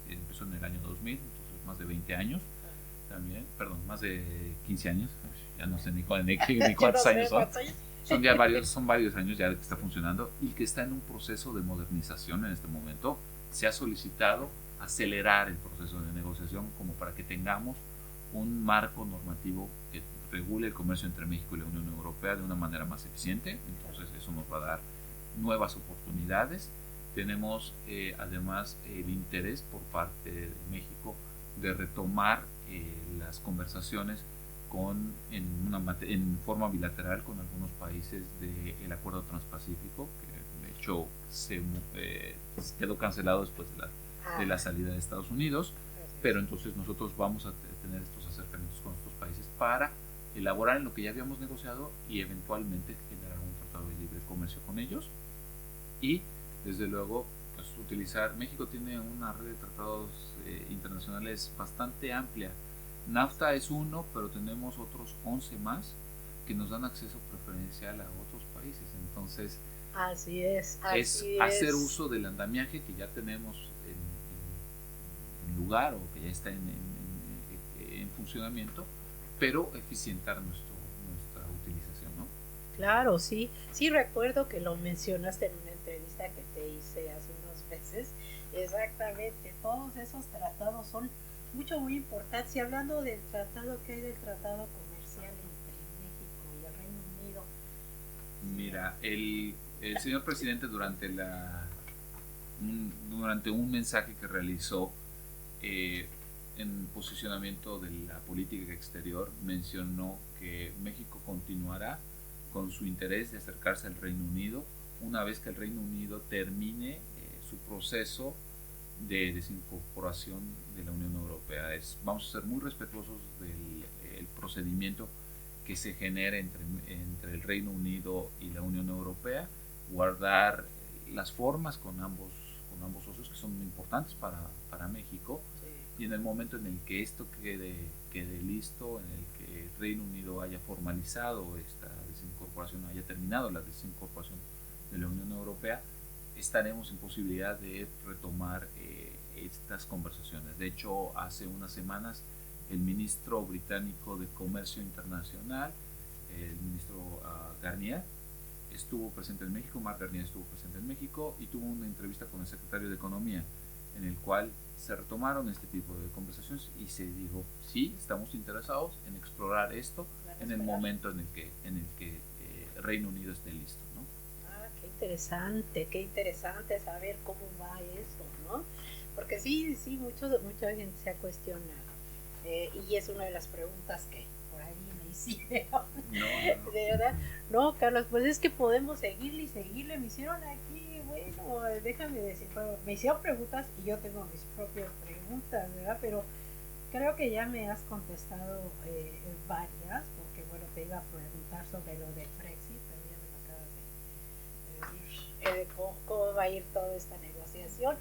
empezó en el año 2000, entonces más de 20 años también, perdón, más de 15 años, ya no sé ni cuántos años son. Son varios años ya que está funcionando y que está en un proceso de modernización en este momento. Se ha solicitado acelerar el proceso de negociación como para que tengamos un marco normativo que regule el comercio entre México y la Unión Europea de una manera más eficiente. Entonces eso nos va a dar nuevas oportunidades. Tenemos además el interés por parte de México de retomar las conversaciones en forma bilateral con algunos países del Acuerdo Transpacífico, que de hecho se quedó cancelado después de la salida de Estados Unidos, pero entonces nosotros vamos a tener estos acercamientos con estos países para elaborar en lo que ya habíamos negociado y eventualmente generar un tratado de libre comercio con ellos. Y desde luego pues, México tiene una red de tratados internacionales bastante amplia. NAFTA es uno, pero tenemos otros 11 más que nos dan acceso preferencial a otros países. Entonces, así es hacer uso del andamiaje que ya tenemos en lugar o que ya está en funcionamiento, pero eficientar nuestra utilización, ¿no? Claro, sí. Sí, recuerdo que lo mencionaste en una entrevista que te hice hace unos meses. Exactamente, todos esos tratados son muy importantes. Y hablando del tratado, ¿qué hay del tratado comercial entre México y el Reino Unido? Mira, el señor presidente durante un mensaje que realizó en posicionamiento de la política exterior, mencionó que México continuará con su interés de acercarse al Reino Unido una vez que el Reino Unido termine su proceso de desincorporación de la Unión Europea. Vamos a ser muy respetuosos del procedimiento que se genere entre el Reino Unido y la Unión Europea, guardar las formas con ambos socios que son muy importantes para México, y en el momento en el que esto quede listo, en el que el Reino Unido haya formalizado esta desincorporación, haya terminado la desincorporación de la Unión Europea, estaremos en posibilidad de retomar estas conversaciones. De hecho, hace unas semanas el ministro británico de Comercio Internacional, el ministro Garnier, estuvo presente en México. Marc Garnier estuvo presente en México y tuvo una entrevista con el secretario de Economía, en el cual se retomaron este tipo de conversaciones y se dijo, sí, estamos interesados en explorar esto en el momento en el que Reino Unido esté listo, ¿no? Qué interesante saber cómo va eso, ¿no? Porque sí, mucha gente se ha cuestionado, y es una de las preguntas que por ahí me hicieron. No. ¿De verdad? No, Carlos, pues es que podemos seguirle, me hicieron aquí, bueno, déjame decir, me hicieron preguntas y yo tengo mis propias preguntas, ¿verdad? Pero creo que ya me has contestado varias, porque bueno, te iba a preguntar sobre lo del Brexit, pero ya me lo acabas de decir, cómo va a ir toda esta negociación.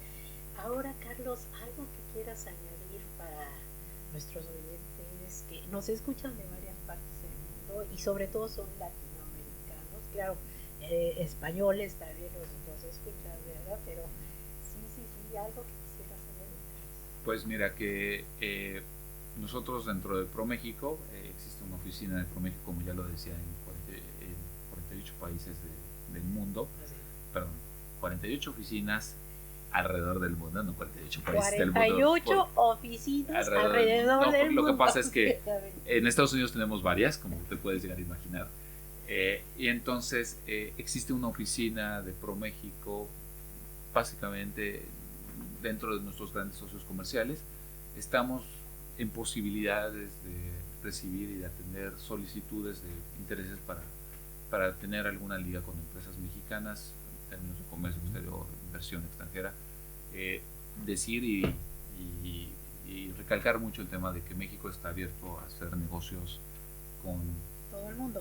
Ahora, Carlos, algo que quieras añadir para nuestros oyentes que nos escuchan de varias partes del mundo y sobre todo son latinoamericanos, claro, españoles también los escuchan, ¿verdad? Pero sí, algo que quisieras añadir. Pues mira que nosotros dentro de ProMéxico existe una oficina de ProMéxico, como ya lo decía, en 48 países del mundo, perdón, 48 oficinas alrededor del mundo, no 48 países del mundo. 48 oficinas alrededor del mundo. Lo que pasa es que en Estados Unidos tenemos varias, como te puedes llegar a imaginar. Y entonces existe una oficina de ProMéxico, básicamente dentro de nuestros grandes socios comerciales. Estamos en posibilidades de recibir y de atender solicitudes de intereses para tener alguna liga con empresas mexicanas en términos de comercio exterior, inversión extranjera. Decir y recalcar mucho el tema de que México está abierto a hacer negocios con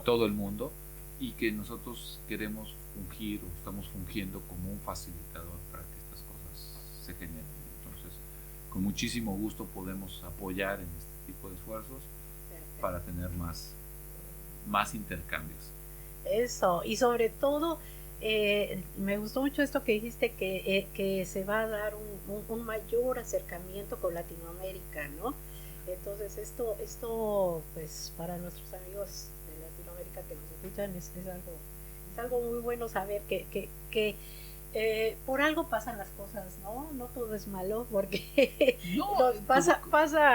todo el mundo y que nosotros queremos fungir o estamos fungiendo como un facilitador para que estas cosas se generen. Entonces, con muchísimo gusto podemos apoyar en este tipo de esfuerzos para tener más intercambios. Eso, y sobre todo, me gustó mucho esto que dijiste, que se va a dar un mayor acercamiento con Latinoamérica, ¿no? Entonces esto pues para nuestros amigos de Latinoamérica que nos escuchan es algo muy bueno saber que por algo pasan las cosas, ¿no? No todo es malo, porque No, pasa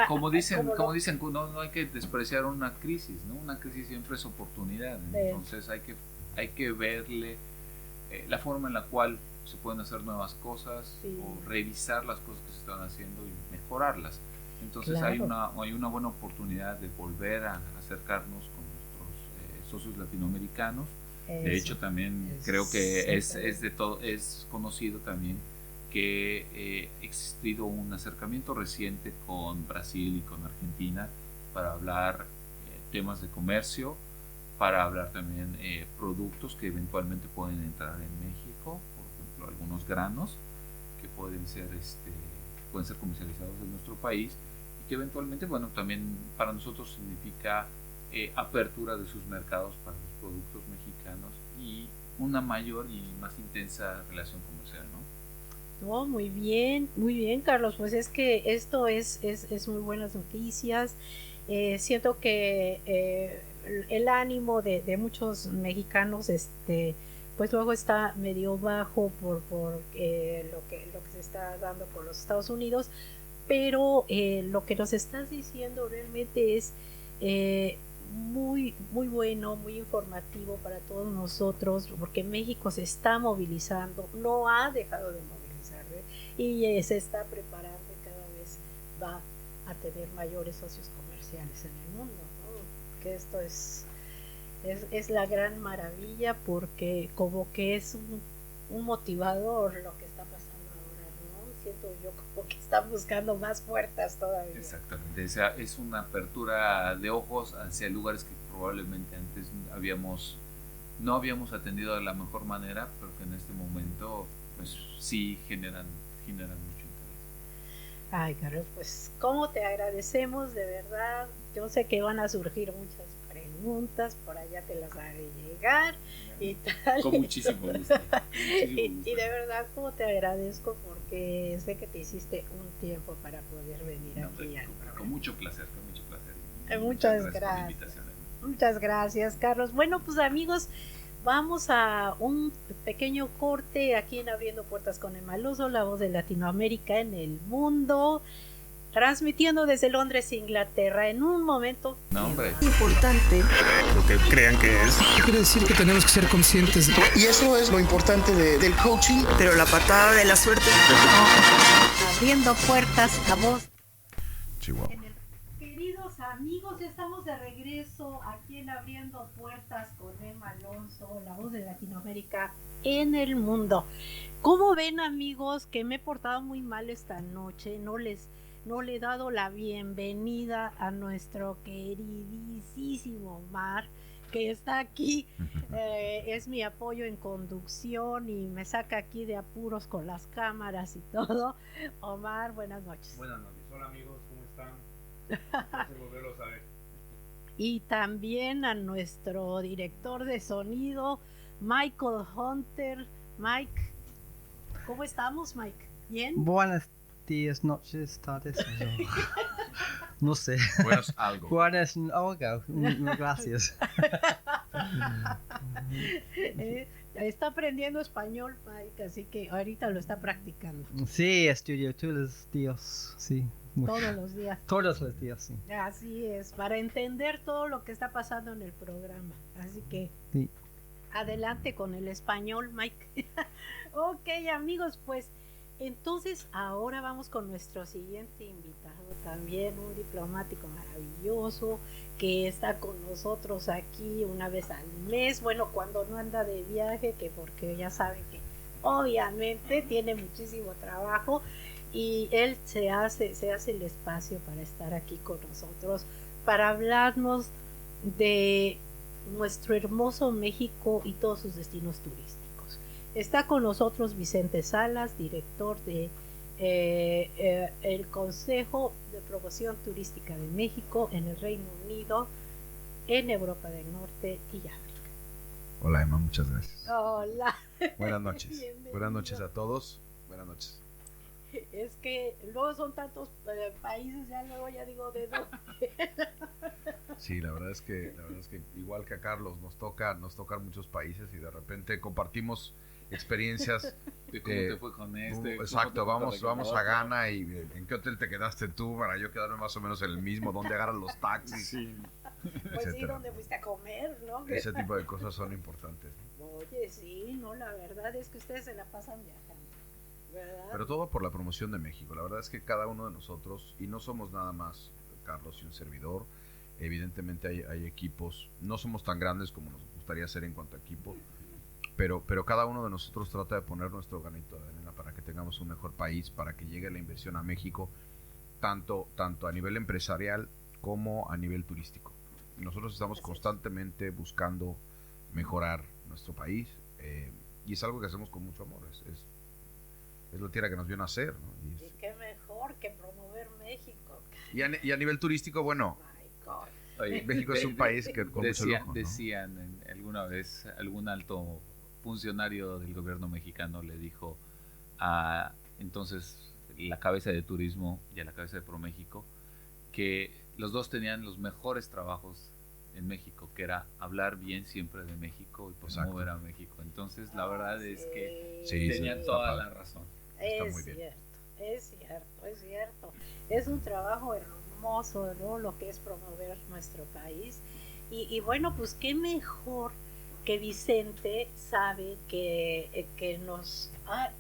como dicen, como no hay que despreciar una crisis, ¿no? Una crisis siempre es oportunidad, entonces hay que verle la forma en la cual se pueden hacer nuevas cosas, Sí. o revisar las cosas que se están haciendo y mejorarlas. Entonces Claro. hay una buena oportunidad de volver a acercarnos con nuestros socios latinoamericanos. De hecho, también creo que es conocido también que ha existido un acercamiento reciente con Brasil y con Argentina para hablar temas de comercio, para hablar también productos que eventualmente pueden entrar en México, por ejemplo, algunos granos que pueden ser comercializados en nuestro país y que eventualmente, bueno, también para nosotros significa apertura de sus mercados para los productos mexicanos y una mayor y más intensa relación comercial, ¿no? Oh, muy bien, Carlos. Pues es que esto es muy buenas noticias. Siento que el ánimo de muchos mexicanos, pues luego está medio bajo por lo que se está dando con los Estados Unidos, pero lo que nos estás diciendo realmente es muy bueno, muy informativo para todos nosotros, porque México se está movilizando, no ha dejado de movilizar, ¿eh? Y se está preparando y cada vez va a tener mayores socios comerciales en el mundo, ¿no? Que esto es la gran maravilla, porque como que es un motivador lo que está pasando ahora, ¿no? Siento yo como que están buscando más puertas todavía. Exactamente, es una apertura de ojos hacia lugares que probablemente antes no habíamos atendido de la mejor manera, pero que en este momento pues sí generan mucho interés. Ay, Carlos, pues cómo te agradecemos, de verdad. Yo sé que van a surgir muchas preguntas, por allá te las haré llegar y tal. Con muchísimo gusto. Y de verdad, cómo te agradezco, porque sé que te hiciste un tiempo para poder venir aquí al programa. Con mucho placer, con mucho placer. Muchas por la gracias. invitación. Muchas gracias, Carlos. Bueno, pues amigos, vamos a un pequeño corte aquí en Abriendo Puertas con Emma Alonso, la voz de Latinoamérica en el mundo, transmitiendo desde Londres, Inglaterra. En un momento No, hombre. Importante. Lo que crean que es. Quiere decir que tenemos que ser conscientes de... Y eso es lo importante del coaching, pero la patada de la suerte. Abriendo Puertas, la voz. Chihuahua. Queridos amigos, estamos de regreso aquí en Abriendo Puertas con Emma Alonso, la voz de Latinoamérica en el mundo. ¿Cómo ven, amigos, que me he portado muy mal esta noche? No le he dado la bienvenida a nuestro queridísimo Omar, que está aquí, es mi apoyo en conducción y me saca aquí de apuros con las cámaras y todo. Omar, buenas noches. Buenas noches, hola amigos, ¿cómo están? Placer volverlos a ver. Y también a nuestro director de sonido, Michael Hunter. Mike, ¿cómo estamos, Mike? ¿Bien? Buenos días, noches, tardes. No sé. Buenos algo. Buenas, algo. Gracias. Está aprendiendo español, Mike, así que ahorita lo está practicando. Sí, estudio todos los días. Sí. Todos los días. Todos los días, sí. Así es, para entender todo lo que está pasando en el programa. Así que Sí. adelante con el español, Mike. Ok, amigos, pues entonces ahora vamos con nuestro siguiente invitado, también un diplomático maravilloso que está con nosotros aquí una vez al mes, bueno, cuando no anda de viaje, que porque ya saben que obviamente tiene muchísimo trabajo, y él se hace el espacio para estar aquí con nosotros, para hablarnos de nuestro hermoso México y todos sus destinos turísticos. Está con nosotros Vicente Salas, director de el Consejo de Promoción Turística de México en el Reino Unido, en Europa del Norte y África. Hola Emma, muchas gracias. Hola. Buenas noches. Bienvenido. Buenas noches a todos. Buenas noches. Es que luego son tantos países, ya luego ya digo de dónde. Sí, la verdad es que igual que a Carlos nos tocan muchos países y de repente compartimos experiencias. ¿De cómo te fue con este? Exacto, ¿Cómo te fue con vamos el a otro? Ghana y en qué hotel te quedaste tú para yo quedarme más o menos en el mismo, dónde agarran los taxis, Sí. Pues sí, etcétera. ¿dónde fuiste a comer, no? Ese tipo de cosas son importantes. Oye, sí, no, la verdad es que ustedes se la pasan viajando, ¿verdad? Pero todo por la promoción de México. La verdad es que cada uno de nosotros, y no somos nada más Carlos y un servidor, evidentemente hay equipos, no somos tan grandes como nos gustaría ser en cuanto a equipo, pero cada uno de nosotros trata de poner nuestro granito de arena para que tengamos un mejor país, para que llegue la inversión a México, tanto a nivel empresarial como a nivel turístico. Nosotros estamos Así es. constantemente buscando mejorar nuestro país, y es algo que hacemos con mucho amor, es la tierra que nos vio nacer, ¿no? Y qué mejor que promover México. Y a nivel turístico, bueno, My God. Oye, México es un país que con mucho lujo, ¿no? Decían alguna vez, algún alto funcionario del gobierno mexicano le dijo a entonces la cabeza de turismo y a la cabeza de ProMéxico que los dos tenían los mejores trabajos en México, que era hablar bien siempre de México y promover a México. Entonces la verdad es que Sí, tenían está toda padre. la razón. Está Es muy bien. cierto, es cierto, es cierto. Es un trabajo hermoso, ¿no? Lo que es promover nuestro país. Y bueno, pues qué mejor que Vicente sabe que nos... Ah,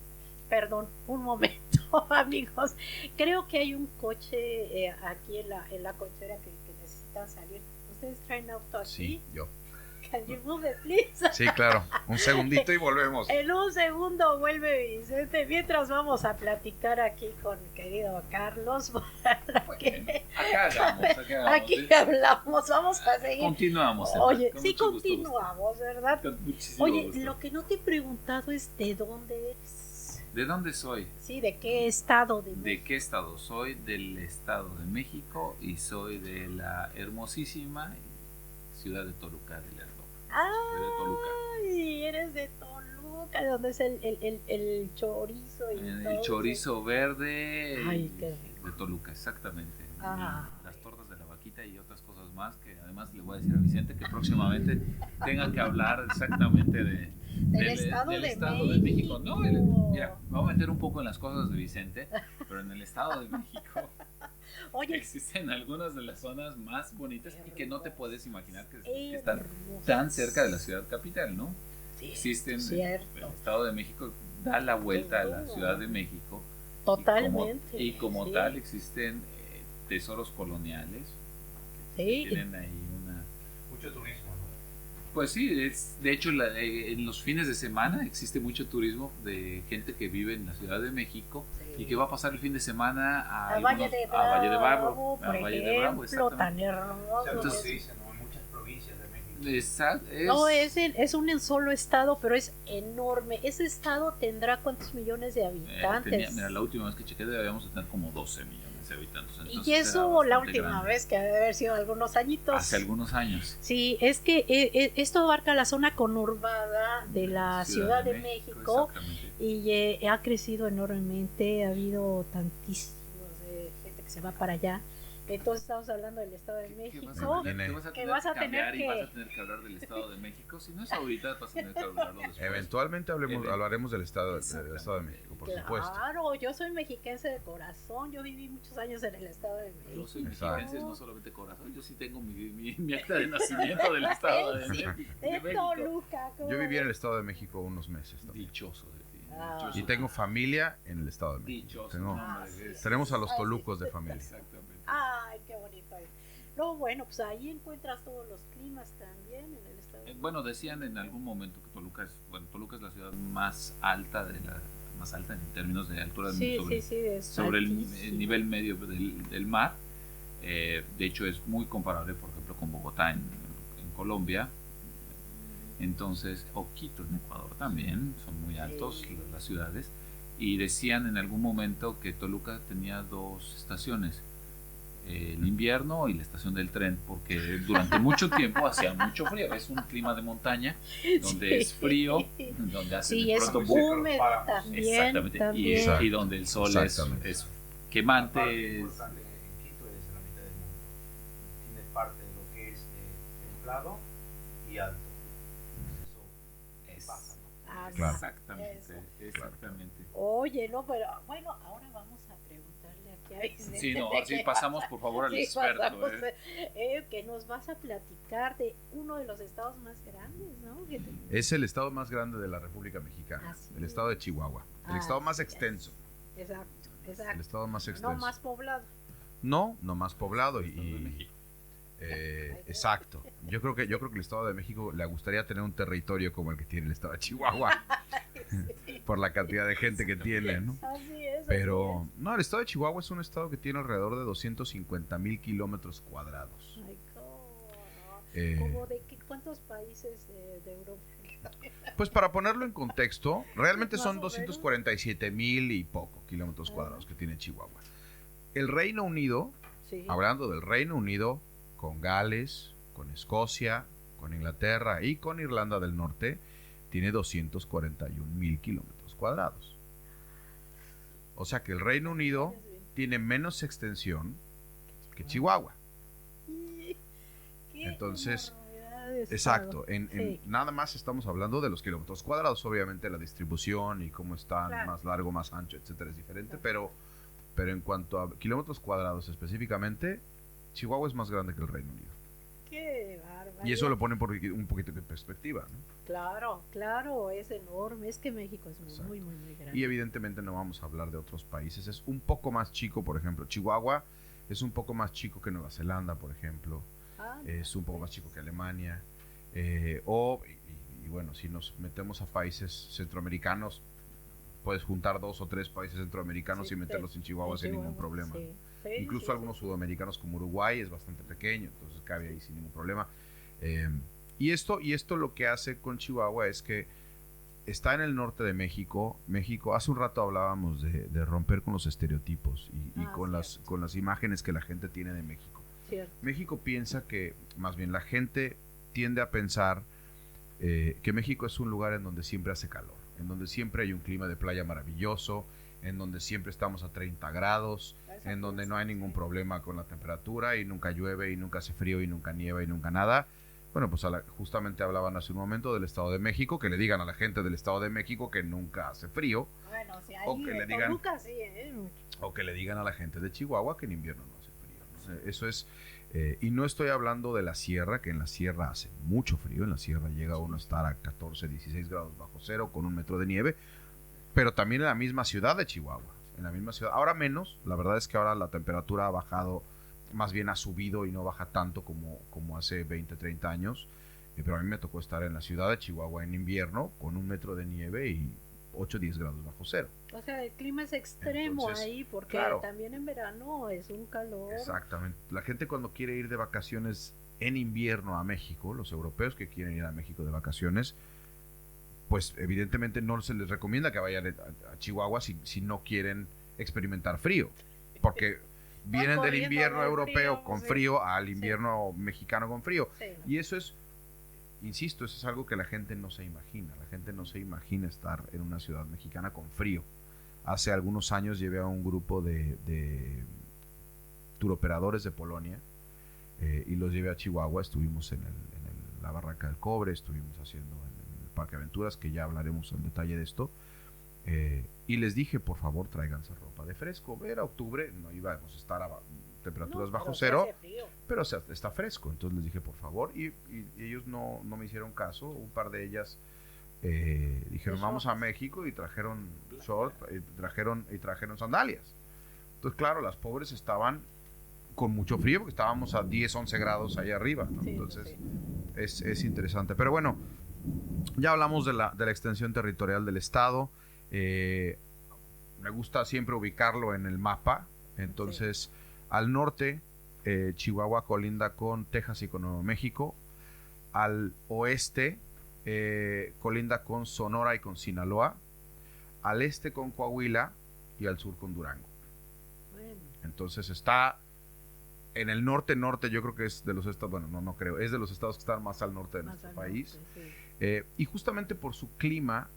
perdón, un momento, amigos. Creo que hay un coche aquí en la cochera que necesitan salir. ¿Ustedes traen auto aquí? Sí, yo. Can you move it, please? Sí, claro. Un segundito y volvemos. En un segundo vuelve Vicente, mientras vamos a platicar aquí con querido Carlos. Para que Acá hagamos. aquí hablamos, vamos a seguir. Continuamos. Oye, con sí mucho gusto, continuamos, ¿verdad? Con muchísimo Oye, gusto. lo que no te he preguntado es de dónde eres. ¿De dónde soy? Sí, de qué estado de ¿De México. qué estado? Soy del estado de México y soy de la hermosísima ciudad de Toluca, de Lerdo. Soy de Toluca. Ay, eres de Toluca, donde es el chorizo y El todo chorizo verde Ay, qué rico. de Toluca, exactamente. Ah. Y las tortas de la vaquita y otras cosas más que además le voy a decir a Vicente que próximamente tenga que hablar exactamente Del estado de México. No, mira, me voy a meter un poco en las cosas de Vicente, pero en el estado de México Oye, existen algunas de las zonas más bonitas y que no te puedes imaginar que hermosas. están tan cerca de la ciudad capital, ¿no? Sí, Existen, cierto. el estado de México da la vuelta a la ciudad de México. Totalmente. Y como sí. tal existen tesoros coloniales que Sí. tienen ahí una... Mucho turismo, Pues sí, de hecho en los fines de semana existe mucho turismo de gente que vive en la Ciudad de México Sí. y que va a pasar el fin de semana A Valle de Bravo, a Valle de Bravo, por a Valle de Bravo, ejemplo, tan exactamente. hermoso. Entonces- dicen, ¿no? En muchas provincias de México. No, es un solo estado, pero es enorme. Ese estado tendrá cuántos millones de habitantes. Mira, la última vez que chequé debíamos tener como 12 millones de habitantes. Entonces Y era eso la bastante última grande. vez que debe haber sido algunos añitos. Hace algunos años. Sí, es que esto abarca la zona conurbada de la Ciudad de México Exactamente. y ha crecido enormemente. Ha habido tantísimos de gente que se va para allá. Entonces estamos hablando del Estado de ¿Qué México. vas a tener que y vas a tener que hablar del Estado de México. Si no es ahorita, vas a tener que hablarlo después. Eventualmente hablaremos del Estado de México, por supuesto. Claro, yo soy mexiquense de corazón. Yo viví muchos años en el Estado de México. Yo soy Exacto. mexiquense, no solamente corazón. Yo sí tengo mi acta de nacimiento del Estado de México. De Toluca. ¿cómo Yo viví en el ves? Estado de México unos meses también. Dichoso de ti. Ah. dichoso. Y tengo familia en el Estado de México. Dichoso. Tengo- hombre, sí. tenemos a los Ay, sí. tolucos de familia. Exactamente. Ay, qué bonito es. No, bueno, pues ahí encuentras todos los climas también en el Estado de México. Bueno, decían en algún momento que Toluca es la ciudad más alta más alta en términos de altura Sí, sobre, sí, sí, es sobre el altísimo. nivel medio del mar. De hecho, es muy comparable, por ejemplo, con Bogotá en Colombia. Entonces, o Quito en Ecuador también, son muy altos Sí. las ciudades. Y decían en algún momento que Toluca tenía dos estaciones. el invierno y la estación del tren, porque durante mucho tiempo hacía mucho frío. Es un clima de montaña donde Sí. es frío, donde hace Sí, de es pronto húmedo también. exactamente, también. y donde el sol Exactamente. es quemante. En Quito es la mitad del mundo. Tiene parte de lo que es templado y alto. Eso baja, ¿no? Ah, Claro. Exactamente. Oye, no, pero bueno, ahora vamos a preguntarle aquí a Vicente. Sí, no, así pasamos por favor al Sí, experto. pasamos, que nos vas a platicar de uno de los estados más grandes, ¿no? Es el estado más grande de la República Mexicana, Así el es. estado de Chihuahua. El estado más extenso. Exacto, El exacto. estado más extenso. No más poblado. No más poblado Estado de México. exacto. Yo creo que el Estado de México le gustaría tener un territorio como el que tiene el Estado de Chihuahua por la cantidad de gente que tiene, ¿no? Así es. Pero no, el Estado de Chihuahua es un estado que tiene alrededor de 250,000 kilómetros cuadrados. Ay, ¿cómo? Eh, ¿Cómo de cuántos países de Europa? Pues para ponerlo en contexto, realmente Más son o menos. 247,000 y poco kilómetros cuadrados que tiene Chihuahua. El Reino Unido, Sí. hablando del Reino Unido, con Gales, con Escocia, con Inglaterra y con Irlanda del Norte, tiene 241,000 kilómetros cuadrados. O sea que el Reino Unido tiene menos extensión que Chihuahua. Qué Entonces, barbaridad de exacto, estado. Sí. nada más estamos hablando de los kilómetros cuadrados. Obviamente la distribución y cómo están, Claro. más largo, más ancho, etcétera, es diferente, pero en cuanto a kilómetros cuadrados específicamente, Chihuahua es más grande que el Reino Unido. Qué bárbaro. Y eso lo pone por un poquito de perspectiva, ¿no? Claro, claro, es enorme. Es que México es Exacto. muy, muy, muy grande. Y evidentemente no vamos a hablar de otros países. Es un poco más chico, por ejemplo. Chihuahua es un poco más chico que Nueva Zelanda, por ejemplo. Ah, Es un poco más chico que Alemania. Y bueno, si nos metemos a países centroamericanos, puedes juntar 2 o 3 países centroamericanos sí, y meterlos en Chihuahua sin ningún problema. Sí, sí, Incluso sí, algunos sí. sudamericanos como Uruguay es bastante pequeño, entonces cabe ahí sin ningún problema. Y esto lo que hace con Chihuahua es que está en el norte de México. Hace un rato hablábamos de romper con los estereotipos y con las imágenes que la gente tiene de México. Cierto. México piensa que, más bien la gente tiende a pensar que México es un lugar en donde siempre hace calor, en donde siempre hay un clima de playa maravilloso, en donde siempre estamos a 30 grados, en donde no hay ningún problema con la temperatura y nunca llueve y nunca hace frío y nunca nieva y nunca nada. Bueno, pues justamente hablaban hace un momento del Estado de México, que le digan a la gente del Estado de México que nunca hace frío, Bueno, o sea, O ahí que en le digan- Toluca sí, o que le digan a la gente de Chihuahua que en invierno no hace frío, ¿no? Eso es, y no estoy hablando de la sierra, que en la sierra hace mucho frío, en la sierra llega uno a estar a 14, 16 grados bajo cero con 1 metro de nieve, pero también en la misma ciudad de Chihuahua, en la misma ciudad, ahora menos, la verdad es que ahora la temperatura ha bajado, más bien ha subido y no baja tanto como hace 20, 30 años, pero a mí me tocó estar en la ciudad de Chihuahua en invierno con 1 metro de nieve y 8, 10 grados bajo cero. O sea, el clima es extremo Entonces, ahí, porque claro. también en verano es un calor. Exactamente. La gente cuando quiere ir de vacaciones en invierno a México, los europeos que quieren ir a México de vacaciones, pues evidentemente no se les recomienda que vayan a Chihuahua si no quieren experimentar frío, porque vienen del corriendo invierno del europeo frío, con sí. frío al invierno mexicano con frío. Sí. Y eso es, insisto, eso es algo que la gente no se imagina. La gente no se imagina estar en una ciudad mexicana con frío. Hace algunos años llevé a un grupo de turoperadores de Polonia y los llevé a Chihuahua. Estuvimos en la Barranca del Cobre, estuvimos haciendo en el Parque Aventuras, que ya hablaremos en detalle de esto. Y les dije, por favor, tráiganse ropa de fresco. Era octubre, no íbamos a estar a temperaturas No, bajo pero sí cero, hace frío. pero está fresco. Entonces les dije, por favor, y ellos no me hicieron caso. Un par de ellas dijeron, De vamos a shorts. México, y trajeron short, y trajeron sandalias. Entonces, claro, las pobres estaban con mucho frío porque estábamos a 10, 11 grados allá arriba, ¿no? Sí, Entonces sí. es interesante. Pero bueno, ya hablamos de la extensión territorial del estado. Me gusta siempre ubicarlo en el mapa. Entonces, al norte, Chihuahua colinda con Texas y con Nuevo México. Al oeste, colinda con Sonora y con Sinaloa. Al este con Coahuila y al sur con Durango. Bueno, Entonces está en el norte, yo creo que es de los estados, bueno, no creo, es de los estados que están más al norte de nuestro país. Norte, sí. Y justamente por su clima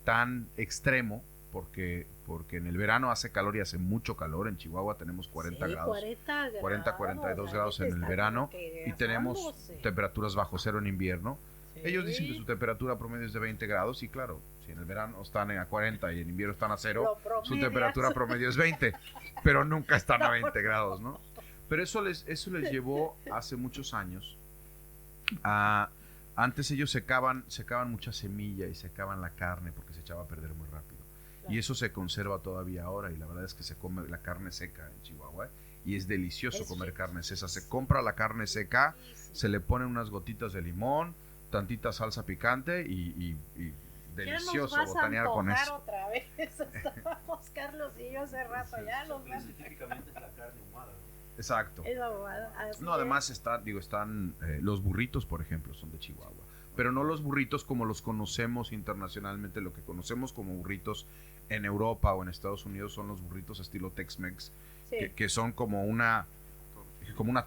tan extremo, porque en el verano hace calor y hace mucho calor. En Chihuahua tenemos 40 grados, 42 grados en el verano, y tenemos temperaturas bajo cero en invierno. Sí. Ellos dicen que su temperatura promedio es de 20 grados, y claro, si en el verano están a 40 y en invierno están a cero, su temperatura promedio es 20, pero nunca están a 20 grados, ¿no? Pero eso les llevó hace muchos años a... Antes ellos secaban mucha semilla y secaban la carne porque se echaba a perder muy rápido. Claro. Y eso se conserva todavía ahora, y la verdad es que se come la carne seca en Chihuahua, y es delicioso comer carne seca. Se compra la carne seca, se le ponen unas gotitas de limón, tantita salsa picante y delicioso botanear con eso. Otra vez. Estábamos Carlos y yo hace rato ya los Típicamente es la carne ahumada, ¿no? Exacto. No, además están los burritos, por ejemplo, son de Chihuahua, pero no los burritos como los conocemos internacionalmente. Lo que conocemos como burritos en Europa o en Estados Unidos son los burritos estilo Tex-Mex, sí, que son como una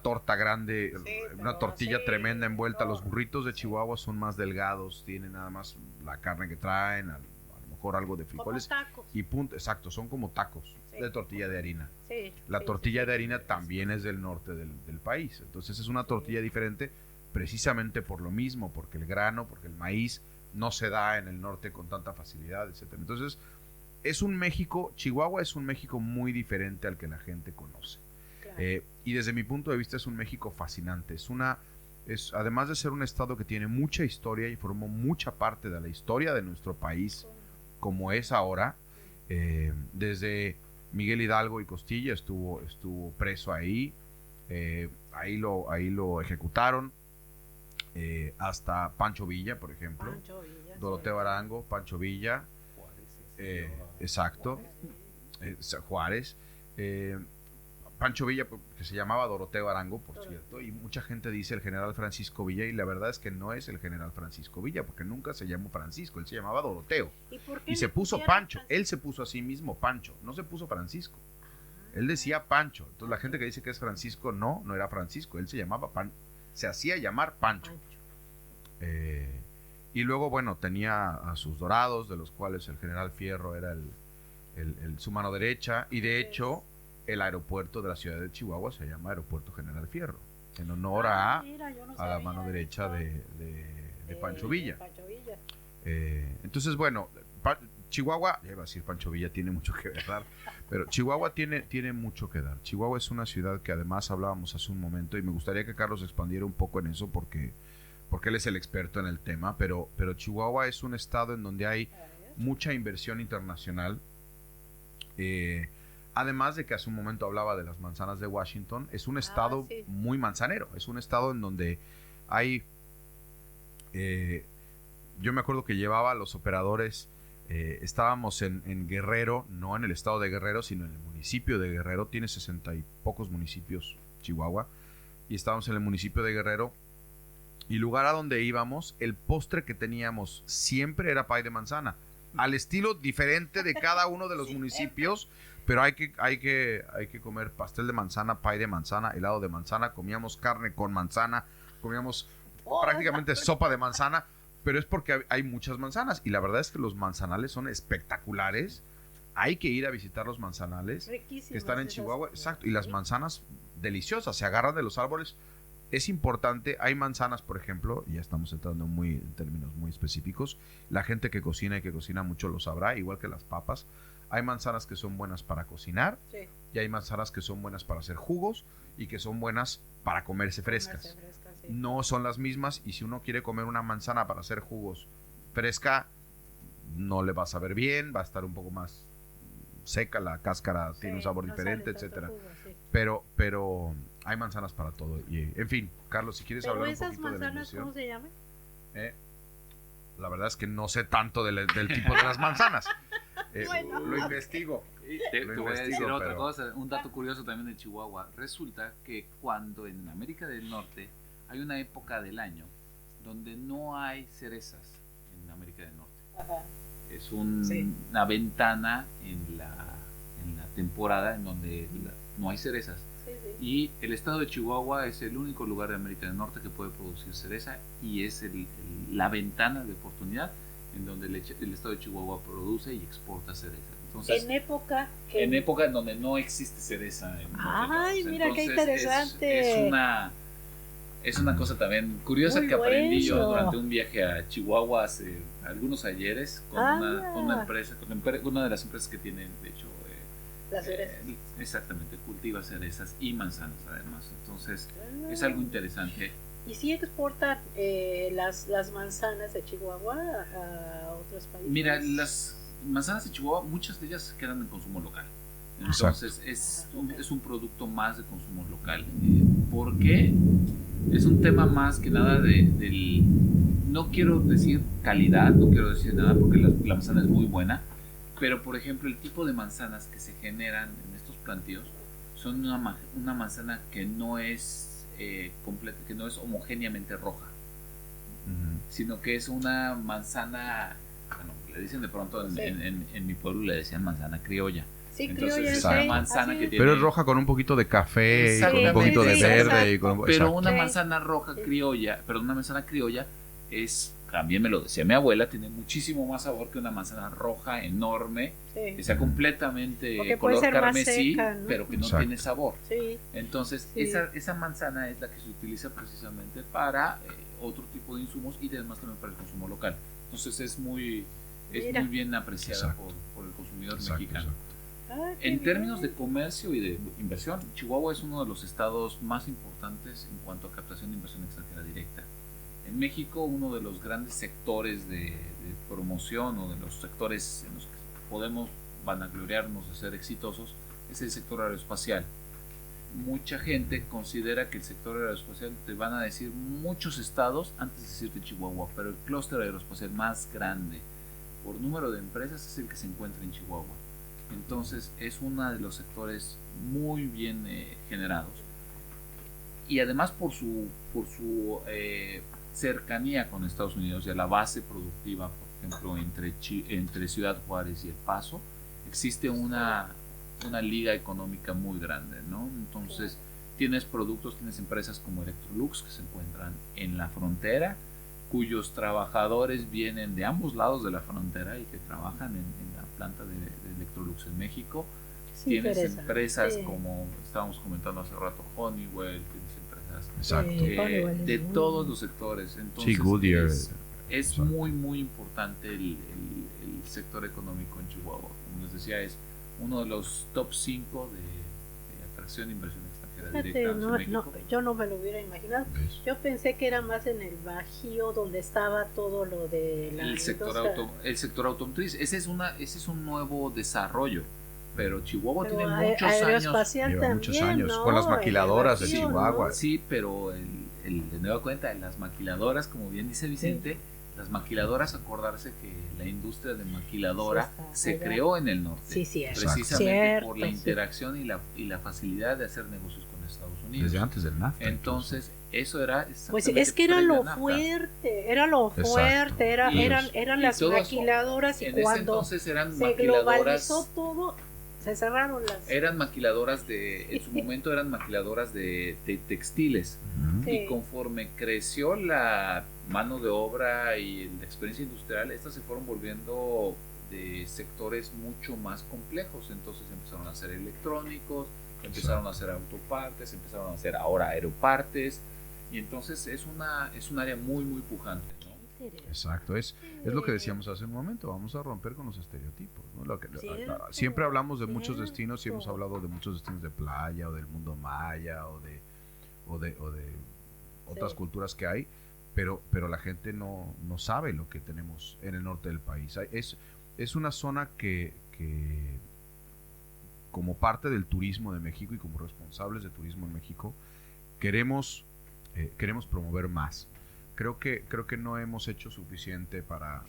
torta grande, sí, una tortilla tremenda envuelta. Los burritos de Chihuahua son más delgados, tienen nada más la carne que traen, a lo mejor algo de frijoles y punto. Exacto, son como tacos, sí, de tortilla de harina. Sí, la tortilla de harina también es del norte del país, entonces es una tortilla diferente precisamente por lo mismo, porque el grano, porque el maíz no se da en el norte con tanta facilidad, etcétera. Entonces Chihuahua es un México muy diferente al que la gente conoce. Claro. Y desde mi punto de vista es un México fascinante. Además de ser un estado que tiene mucha historia y formó mucha parte de la historia de nuestro país como es ahora, desde Miguel Hidalgo y Costilla estuvo preso ahí, ahí lo ejecutaron, hasta Pancho Villa, por ejemplo, Doroteo Arango, Pancho Villa, exacto, Juárez, Pancho Villa, que se llamaba Doroteo Arango, por cierto, y mucha gente dice el general Francisco Villa, y la verdad es que no es el general Francisco Villa, porque nunca se llamó Francisco, él se llamaba Doroteo. Y se puso Pancho, él se puso a sí mismo Pancho, no se puso Francisco. Él decía Pancho. Entonces la gente que dice que es Francisco, no era Francisco, él se llamaba se hacía llamar Pancho. Y luego, bueno, tenía a sus dorados, de los cuales el general Fierro era su mano derecha, y de hecho el aeropuerto de la ciudad de Chihuahua se llama Aeropuerto General Fierro, en honor a la mano derecha de Pancho Villa. Entonces, bueno, Chihuahua, ya iba a decir Pancho Villa, tiene mucho que dar, pero Chihuahua tiene mucho que dar. Chihuahua es una ciudad que además hablábamos hace un momento, y me gustaría que Carlos expandiera un poco en eso porque él es el experto en el tema, pero Chihuahua es un estado en donde hay mucha inversión internacional. Además de que hace un momento hablaba de las manzanas de Washington, es un estado muy manzanero, es un estado en donde hay... yo me acuerdo que llevaba a los operadores, estábamos en Guerrero, no en el estado de Guerrero, sino en el municipio de Guerrero, tiene 60 y pocos municipios Chihuahua, y estábamos en el municipio de Guerrero, y lugar a donde íbamos, el postre que teníamos siempre era pay de manzana, al estilo diferente de cada uno de los municipios, pero hay que comer pastel de manzana, pay de manzana, helado de manzana, comíamos carne con manzana, comíamos prácticamente sopa de manzana, pero es porque hay muchas manzanas, y la verdad es que los manzanales son espectaculares. Hay que ir a visitar los manzanales que están en Chihuahua, exacto, y las manzanas deliciosas, se agarran de los árboles. Es importante, hay manzanas, por ejemplo, y ya estamos entrando en términos muy específicos, la gente que cocina y que cocina mucho lo sabrá, igual que las papas. Hay manzanas que son buenas para cocinar, y hay manzanas que son buenas para hacer jugos, y que son buenas para comerse frescas. No son las mismas, y si uno quiere comer una manzana para hacer jugos fresca, no le va a saber bien, va a estar un poco más seca, la cáscara tiene un sabor diferente, etcétera. Pero hay manzanas para todo. Y, en fin, Carlos, si quieres hablar un poquito de la inversión. ¿Cómo se llaman? La verdad es que no sé tanto del tipo de las manzanas. Lo investigo. Te voy a decir otra cosa, un dato curioso también de Chihuahua. Resulta que cuando en América del Norte hay una época del año donde no hay cerezas en América del Norte. Ajá. Es una ventana en la temporada en donde no hay cerezas. Y el estado de Chihuahua es el único lugar de América del Norte que puede producir cereza y es la ventana de oportunidad en donde el estado de Chihuahua produce y exporta cereza. Entonces, en época en donde no existe cereza. Ay, mira qué Entonces, interesante. Es una cosa también curiosa Muy que aprendí yo bueno. durante un viaje a Chihuahua hace algunos ayeres con una empresa, una de las empresas que tienen, de hecho, Las cerezas. exactamente, cultiva cerezas y manzanas además. Entonces, es algo interesante. ¿Y si exportan las manzanas de Chihuahua a otros países? Mira, las manzanas de Chihuahua, muchas de ellas se quedan en consumo local. Entonces, es un producto más de consumo local. ¿Por qué? Es un tema más que nada del... No quiero decir calidad, no quiero decir nada porque la manzana es muy buena, pero por ejemplo el tipo de manzanas que se generan en estos plantíos son una manzana que no es completa, que no es homogéneamente roja, sino que es una manzana, bueno, le dicen de pronto en mi pueblo le decían manzana criolla. Sí, Entonces criolla, es una sí, manzana así que es. tiene... Pero es roja con un poquito de café, y con un poquito de Exactamente, verde. Y con, pero exacto. una Sí. manzana roja criolla, pero una manzana criolla es, también me lo decía mi abuela, tiene muchísimo más sabor que una manzana roja enorme, Sí. que sea completamente Porque puede color ser más carmesí, seca, ¿no? pero que no Exacto. tiene sabor. Sí. Entonces, Sí. esa manzana es la que se utiliza precisamente para otro tipo de insumos y además también para el consumo local. Entonces, es muy Mira. bien apreciada Exacto. por el consumidor Exacto, mexicano. exacto. Ah, qué En bien. términos de comercio y de inversión, Chihuahua es uno de los estados más importantes en cuanto a captación de inversión extranjera directa. En México, uno de los grandes sectores de promoción o de los sectores en los que podemos vanagloriarnos de ser exitosos es el sector aeroespacial. Mucha gente considera que el sector aeroespacial, te van a decir muchos estados antes de decirte Chihuahua, pero el clúster aeroespacial más grande por número de empresas es el que se encuentra en Chihuahua. Entonces es uno de los sectores muy bien generados y además por su cercanía con Estados Unidos y a la base productiva, por ejemplo, entre Ciudad Juárez y El Paso, existe una liga económica muy grande, ¿no? Entonces tienes empresas como Electrolux que se encuentran en la frontera, cuyos trabajadores vienen de ambos lados de la frontera y que trabajan en la planta de Electrolux en México. Sí, Tienes interesa. empresas Sí. como estábamos comentando hace rato, Honeywell, tienes empresas Exacto. Sí. Honeywell es de muy todos bueno. los sectores. Entonces, Sí, Goodyear. es Exacto. muy importante el sector económico en Chihuahua. Como les decía, es uno de los top 5 de atracción de inversión extranjera Fíjate, directa en no, México. yo no me lo hubiera imaginado. ¿Ves? Yo pensé que era más en el Bajío donde estaba todo lo de la el sector automotriz. Ese es un nuevo desarrollo, pero Chihuahua Pero tiene muchos años. aeroespacial Lleva también, muchos años, ¿no? con las En el maquiladoras de Bajío, Chihuahua. ¿no? Sí, pero de nueva cuenta, las maquiladoras, como bien dice Vicente, las maquiladoras, acordarse que la industria de maquiladora Sí, está se allá. creó en el norte, Sí, cierto. precisamente Cierto, por la sí. interacción y la facilidad de hacer negocios con Estados Unidos. Desde antes del NAFTA. Entonces, eso era Pues exactamente es que era previo lo a NAFTA. fuerte, era lo Exacto. fuerte, Y- eran y las todo eso, maquiladoras y En ese cuando entonces eran se maquiladoras. globalizó todo, se cerraron las... Eran maquiladoras en su momento eran maquiladoras de textiles. Ujú. Sí. Y conforme creció la mano de obra y la experiencia industrial, estas se fueron volviendo de sectores mucho más complejos. Entonces empezaron a hacer electrónicos, empezaron a hacer autopartes, empezaron a hacer ahora aeropartes. Y entonces es un área muy pujante, ¿no? Exacto, es lo que decíamos hace un momento, vamos a romper con los estereotipos, ¿no? Cierto, Siempre hablamos de muchos cierto. destinos y hemos hablado de muchos destinos de playa o del mundo maya o de otras Sí. culturas que hay, pero la gente no sabe lo que tenemos en el norte del país. Es una zona que como parte del turismo de México y como responsables de turismo en México queremos promover más. Creo que no hemos hecho suficiente para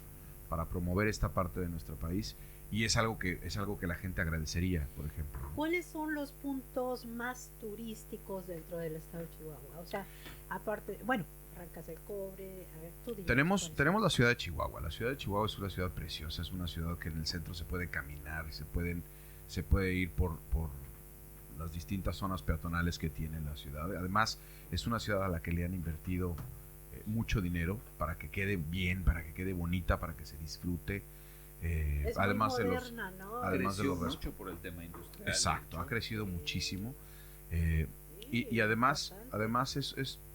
promover esta parte de nuestro país y es algo que la gente agradecería, por ejemplo. ¿Cuáles son los puntos más turísticos dentro del estado de Chihuahua? O sea, aparte, bueno, Barrancas del Cobre, a ver, tú dinos, Tenemos ¿cuáles la ciudad de Chihuahua. La ciudad de Chihuahua es una ciudad preciosa, es una ciudad que en el centro se puede caminar, se puede ir por las distintas zonas peatonales que tiene la ciudad. Además, es una ciudad a la que le han invertido mucho dinero para que quede bien, para que quede bonita, para que se disfrute. Es Además muy de moderna, ¿no? además de Creció los mucho por el tema industrial. Exacto, ha crecido muchísimo. Y además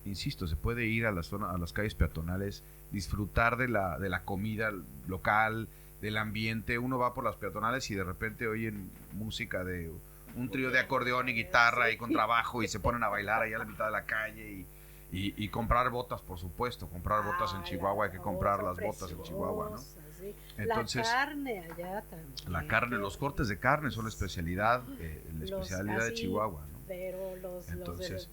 insisto, se puede ir a la zona, a las calles peatonales, disfrutar de la comida local, del ambiente. Uno va por las peatonales y de repente oyen música de un trío de acordeón y guitarra y contrabajo y se ponen a bailar ahí a la mitad de la calle y comprar botas, por supuesto, comprar botas en Chihuahua, hay que comprar las botas en Chihuahua, ¿no? Sí. Entonces, la carne allá también. la carne, los cortes de carne son la especialidad, de Chihuahua, ¿no? Pero Entonces,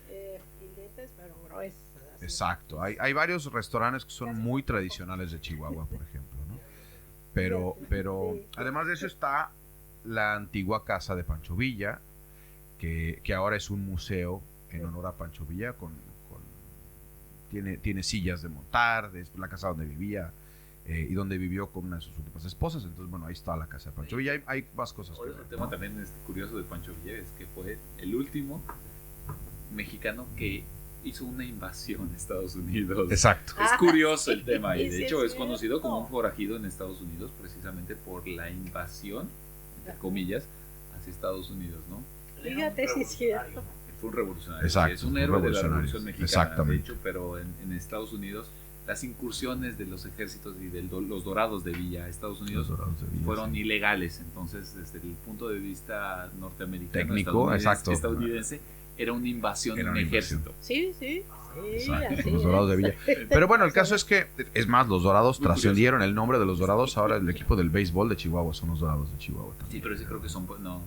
filetes, pero gruesos. Así. Exacto, hay varios restaurantes que son muy tradicionales de Chihuahua, por ejemplo, ¿no? Pero además de eso está la antigua casa de Pancho Villa, que ahora es un museo en honor a Pancho Villa, tiene sillas de montar, es la casa donde vivía y donde vivió con una de sus últimas esposas. Entonces, bueno, ahí está la casa de Pancho Villa. Hay más cosas. Otro tema también curioso de Pancho Villa es que fue el último mexicano que hizo una invasión a Estados Unidos. Exacto. Es curioso el tema y Sí, de hecho es es conocido como un cierto. forajido en Estados Unidos precisamente por la invasión, entre comillas, hacia Estados Unidos, ¿no? Fíjate si es cierto. Fue un revolucionario. Exacto, Es un un héroe de la revolucionario. Revolución Mexicana, Exactamente. de hecho, pero en Estados Unidos las incursiones de los ejércitos y de los dorados de Villa a Estados Unidos Los Dorados de Villa, fueron sí. ilegales. Entonces, desde el punto de vista norteamericano, Técnico, estadounidense, era una invasión de un ejército. Sí. Exacto, así los Dorados de Villa. Pero bueno, el caso es que, es más, los Dorados Muy trascendieron el nombre de los Dorados. Ahora el equipo del béisbol de Chihuahua son los Dorados de Chihuahua Sí, también. pero ese creo que son... No,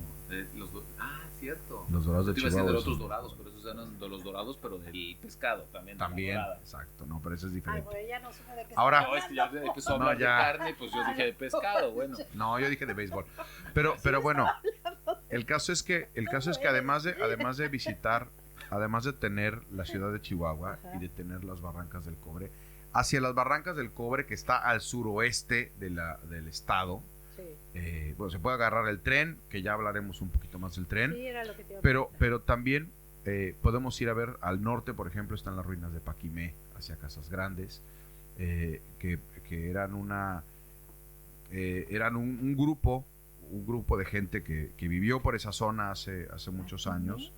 cierto. Los Dorados de Te iba a decir Chihuahua. de otros son- dorados, pero esos eran de los dorados, pero del pescado también. de la También, dorada. exacto, no, pero ese es Ay, diferente. güey, ya no supe de qué Ahora- está No, es que ya empezó a No, hablar ya. de carne, pues yo dije de pescado, bueno. No, yo dije de béisbol. Pero bueno, el caso es que además de visitar, además de tener la ciudad de Chihuahua y de tener las Barrancas del Cobre, hacia las Barrancas del Cobre, que está al suroeste del estado, Sí. bueno, se puede agarrar el tren, que ya hablaremos un poquito más del tren, Sí, era lo que te iba a pero preguntar. también podemos ir a ver al norte, por ejemplo, están las ruinas de Paquimé, hacia Casas Grandes, que eran eran un grupo de gente que vivió por esa zona hace muchos años.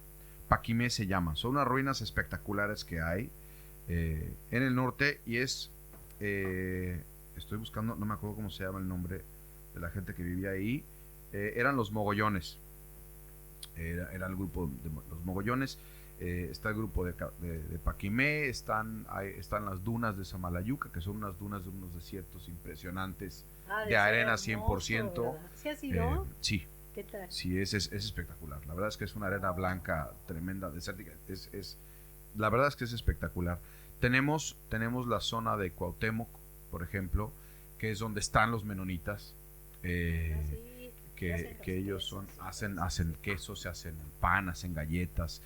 Paquimé se llama, son unas ruinas espectaculares que hay en el norte y estoy buscando, no me acuerdo cómo se llama el nombre de la gente que vivía ahí, eran los mogollones, era el grupo de los mogollones. Está el grupo de Paquimé, están las dunas de Samalayuca, que son unas dunas de unos desiertos impresionantes Ah, de ser arena hermoso, 100%. ¿verdad? ¿Sí has ido? Sí, ¿Qué tal? sí, es espectacular. La verdad es que es una arena blanca tremenda, desértica. La verdad es que es espectacular. Tenemos la zona de Cuauhtémoc, por ejemplo, que es donde están los menonitas. Sí, Que ellos hacen queso, se hacen pan, hacen galletas.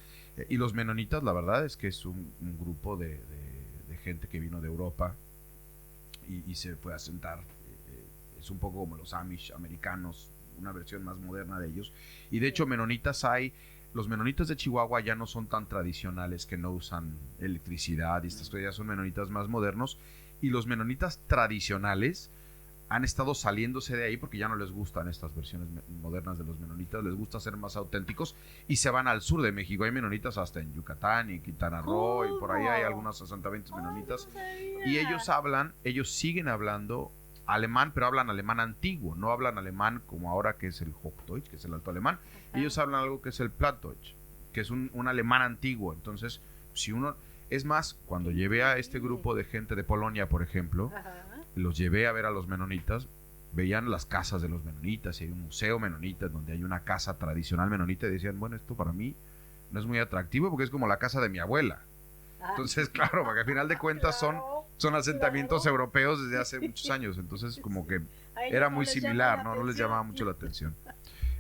Y los menonitas, la verdad es que es un grupo de gente que vino de Europa y se fue a asentar. Es un poco como los Amish americanos, una versión más moderna de ellos. Y de hecho, los menonitas de Chihuahua ya no son tan tradicionales, que no usan electricidad y estas cosas, ya son menonitas más modernos. Y los menonitas tradicionales han estado saliéndose de ahí porque ya no les gustan estas versiones modernas de los menonitas, les gusta ser más auténticos y se van al sur de México. Hay menonitas hasta en Yucatán y Quintana Roo y por ahí hay algunos asentamientos menonitas. Y ellos siguen hablando alemán, pero hablan alemán antiguo, no hablan alemán como ahora que es el Hochdeutsch, que es el alto alemán. Ellos hablan algo que es el Plattdeutsch, que es un alemán antiguo. Entonces, es más, cuando llevé a este grupo de gente de Polonia, por ejemplo, los llevé a ver a los menonitas, veían las casas de los menonitas, y hay un museo menonita donde hay una casa tradicional menonita, y decían, bueno, esto para mí no es muy atractivo porque es como la casa de mi abuela. Entonces, claro, porque al final de cuentas son asentamientos europeos desde hace muchos años, entonces como que era muy similar, ¿no? No les llamaba mucho la atención.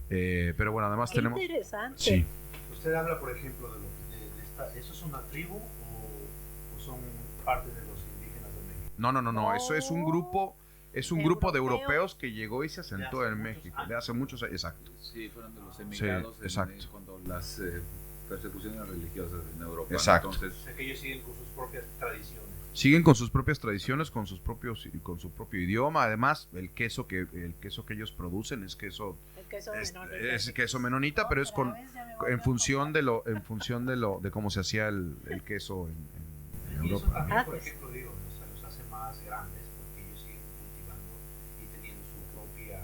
Pero bueno, además tenemos... Interesante. Sí. Usted habla, por ejemplo, de esta... ¿Eso es una tribu o son parte de los indígenas de México? No, eso es un grupo Es un grupo de Europeo. europeos que llegó y se asentó De hace en muchos México, años. de hace muchos años, exacto. Sí, fueron de los emigrados exacto. cuando las persecuciones religiosas en Europa. Exacto. Entonces, O sea que ellos siguen con sus propias tradiciones. Siguen con sus propias tradiciones, con su propio idioma. Además, el queso que ellos producen es queso El queso es, menonita. es queso menonita, pero es con en función de cómo se hacía el queso en Y eso Europa. también, Ah, por pues. ejemplo, digo, o sea, los hace más grandes porque ellos siguen cultivando y teniendo su propia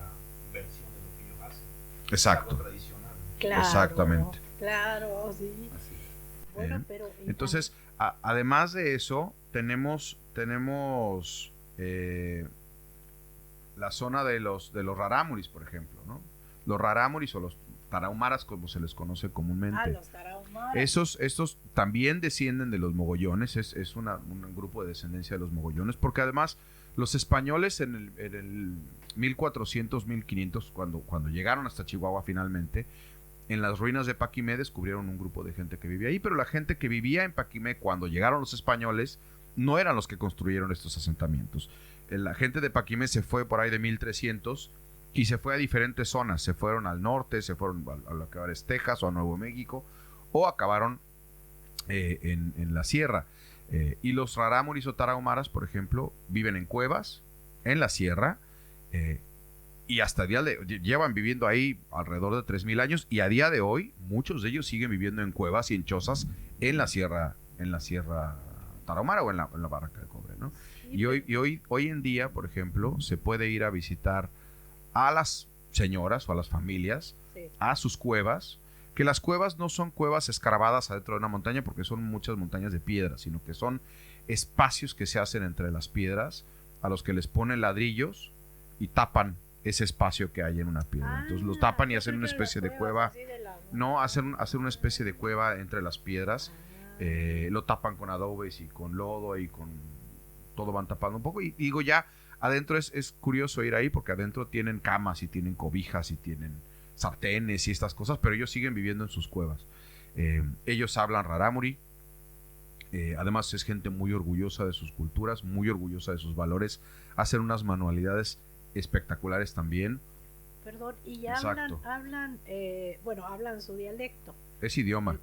versión de lo que ellos hacen. Exacto. Algo tradicional. Claro, Exactamente. Claro, sí. así es. Bueno, ¿Eh? pero Entonces, además de eso, tenemos la zona de los rarámuris, por ejemplo, ¿no? Los rarámuris o los tarahumaras, como se les conoce comúnmente. los tarahumaras. Estos también descienden de los mogollones, es un grupo de descendencia de los mogollones, porque además los españoles en el 1400, 1500, cuando llegaron hasta Chihuahua finalmente, en las ruinas de Paquimé descubrieron un grupo de gente que vivía ahí, pero la gente que vivía en Paquimé cuando llegaron los españoles no eran los que construyeron estos asentamientos. La gente de Paquimé se fue por ahí de 1300 y se fue a diferentes zonas. Se fueron al norte, se fueron a lo que ahora es Texas o a Nuevo México, o acabaron en la sierra. Y los rarámuris o tarahumaras, por ejemplo, viven en cuevas, en la sierra, y hasta llevan viviendo ahí alrededor de 3000 años, y a día de hoy muchos de ellos siguen viviendo en cuevas y en chozas en la sierra tarahumara o en la barranca de cobre, ¿no? Y hoy en día, por ejemplo, se puede ir a visitar a las señoras o a las familias Sí. a sus cuevas, que las cuevas no son cuevas escarbadas adentro de una montaña porque son muchas montañas de piedra, sino que son espacios que se hacen entre las piedras a los que les ponen ladrillos y tapan ese espacio que hay en una piedra. Entonces los tapan y hacen una especie de cueva. No, hacen una especie de cueva entre las piedras. Lo tapan con adobes y con lodo y con todo, van tapando un poco. Y digo, ya adentro es curioso ir ahí porque adentro tienen camas y tienen cobijas y tienen sartenes y estas cosas, pero ellos siguen viviendo en sus cuevas. Ellos hablan rarámuri. Además es gente muy orgullosa de sus culturas, muy orgullosa de sus valores. Hacen unas manualidades espectaculares también. Perdón, y ya Exacto. hablan su dialecto. Es idioma,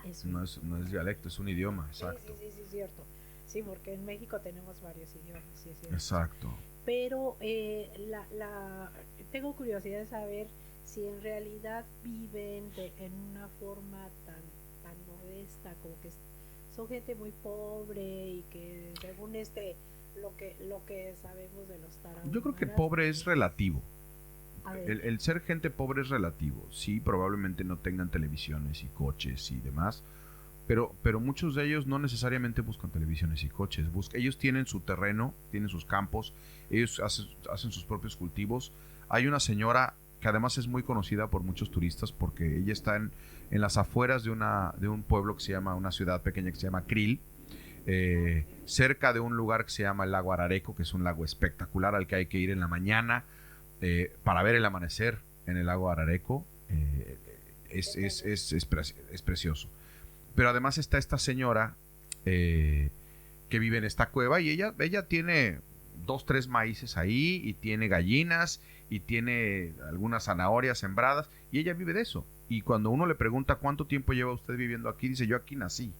Eso. no es dialecto, es un idioma, exacto. Sí, cierto. Sí, porque en México tenemos varios idiomas, sí, es cierto. Exacto. Pero tengo curiosidad de saber si en realidad viven en una forma tan modesta, como que son gente muy pobre y que según lo que sabemos de los tarahumaras. Yo creo que pobre es relativo. A ver. El ser gente pobre es relativo. Sí, probablemente no tengan televisiones y coches y demás, pero muchos de ellos no necesariamente buscan televisiones y coches. Ellos tienen su terreno, tienen sus campos, ellos hacen sus propios cultivos. Hay una señora que además es muy conocida por muchos turistas porque ella está en las afueras de un pueblo que se llama, una ciudad pequeña que se llama Krill, cerca de un lugar que se llama el lago Arareco, que es un lago espectacular al que hay que ir en la mañana para ver el amanecer en el lago Arareco. Es precioso. Pero además está esta señora que vive en esta cueva y ella tiene 2-3 maíces ahí y tiene gallinas y tiene algunas zanahorias sembradas y ella vive de eso. Y cuando uno le pregunta cuánto tiempo lleva usted viviendo aquí, dice: yo aquí nací.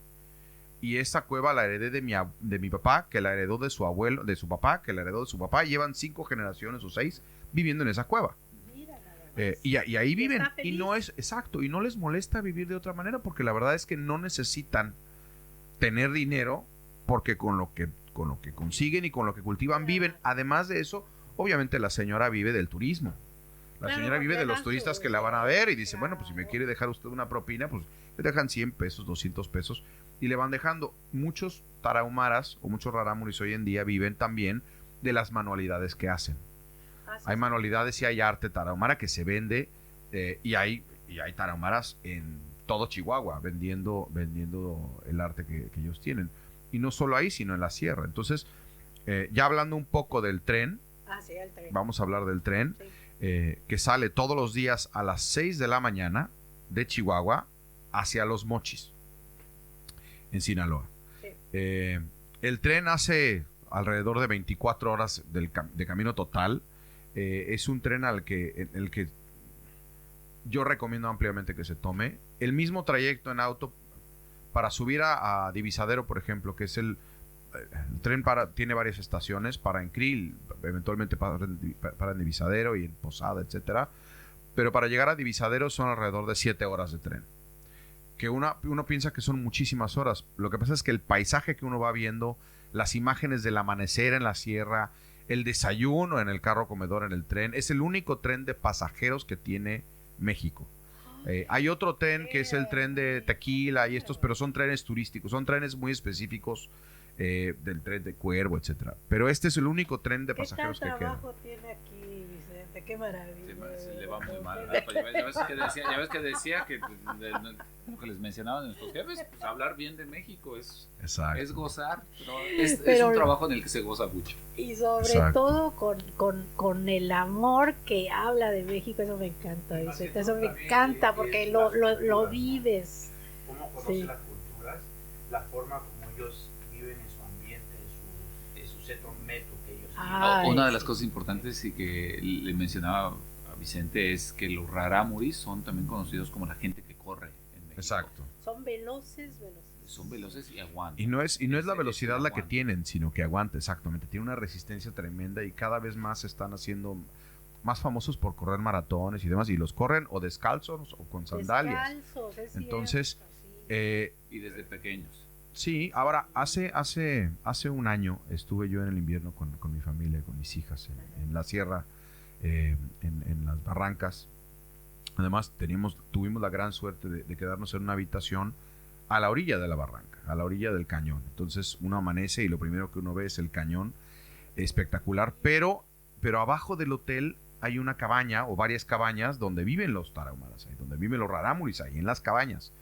Y esa cueva la heredé de mi papá, que la heredó de su abuelo, de su papá, que la heredó de su papá. Llevan 5 generaciones o 6 viviendo en esa cueva. Y ahí viven. Y no es exacto. Y no les molesta vivir de otra manera porque la verdad es que no necesitan tener dinero porque con lo que consiguen y con lo que cultivan viven. Además de eso, obviamente la señora vive del turismo. La señora vive de los turistas que la van a ver y dice: bueno, pues si me quiere dejar usted una propina, pues le dejan 100 pesos, 200 pesos y le van dejando. Muchos tarahumaras o muchos rarámuris hoy en día viven también de las manualidades que hacen. Hay manualidades y hay arte tarahumara que se vende y hay tarahumaras en todo Chihuahua vendiendo el arte que ellos tienen. Y no solo ahí, sino en la sierra. Entonces, ya hablando un poco del tren, El tren. vamos a hablar del tren, Sí. que sale todos los días a las 6 de la mañana de Chihuahua hacia Los Mochis, en Sinaloa. Sí. El tren hace alrededor de 24 horas de camino total. Es un tren en el que yo recomiendo ampliamente que se tome. El mismo trayecto en auto para subir a Divisadero, por ejemplo, que es el tren tiene varias estaciones, para en Krill, eventualmente para en Divisadero y en Posada, etcétera. Pero para llegar a Divisadero son alrededor de 7 horas de tren. Que uno piensa que son muchísimas horas. Lo que pasa es que el paisaje que uno va viendo, las imágenes del amanecer en la sierra, el desayuno en el carro comedor en el tren, es el único tren de pasajeros que tiene México. Hay otro tren que es el tren de Tequila y estos, pero son trenes turísticos, son trenes muy específicos del tren de Cuervo, etcétera. Pero este es el único tren de pasajeros que queda. ¿Qué tal trabajo tiene aquí, Vicente? Qué maravilla. Se le va muy mal. Ya ves que decía que lo que les mencionaban nuestros jefes, pues hablar bien de México es gozar. Es un trabajo en el que se goza mucho. Y sobre todo con el amor que habla de México, eso me encanta, Vicente. Eso me encanta porque lo vives. Cómo conoce las culturas, la forma como ellos viven en su ambiente, en su centro metro que ellos tienen. Una de las cosas importantes y que le mencionaba a Vicente es que los rarámuris son también conocidos como la gente que corre en México. Exacto. Son veloces. Son veloces y aguantan. Y no es la velocidad la que tienen, sino que aguanta, exactamente. Tiene una resistencia tremenda y cada vez más se están haciendo más famosos por correr maratones y demás. Y los corren o descalzos o con sandalias. Descalzos, es entonces, cierto, y desde pequeños. Sí, ahora hace un año estuve yo en el invierno con mi familia, con mis hijas en la sierra, en las barrancas. Además tuvimos la gran suerte de quedarnos en una habitación a la orilla de la barranca, a la orilla del cañón. Entonces uno amanece y lo primero que uno ve es el cañón, espectacular, pero abajo del hotel hay una cabaña o varias cabañas donde viven los tarahumaras, donde viven los rarámuris, ahí en las cabañas.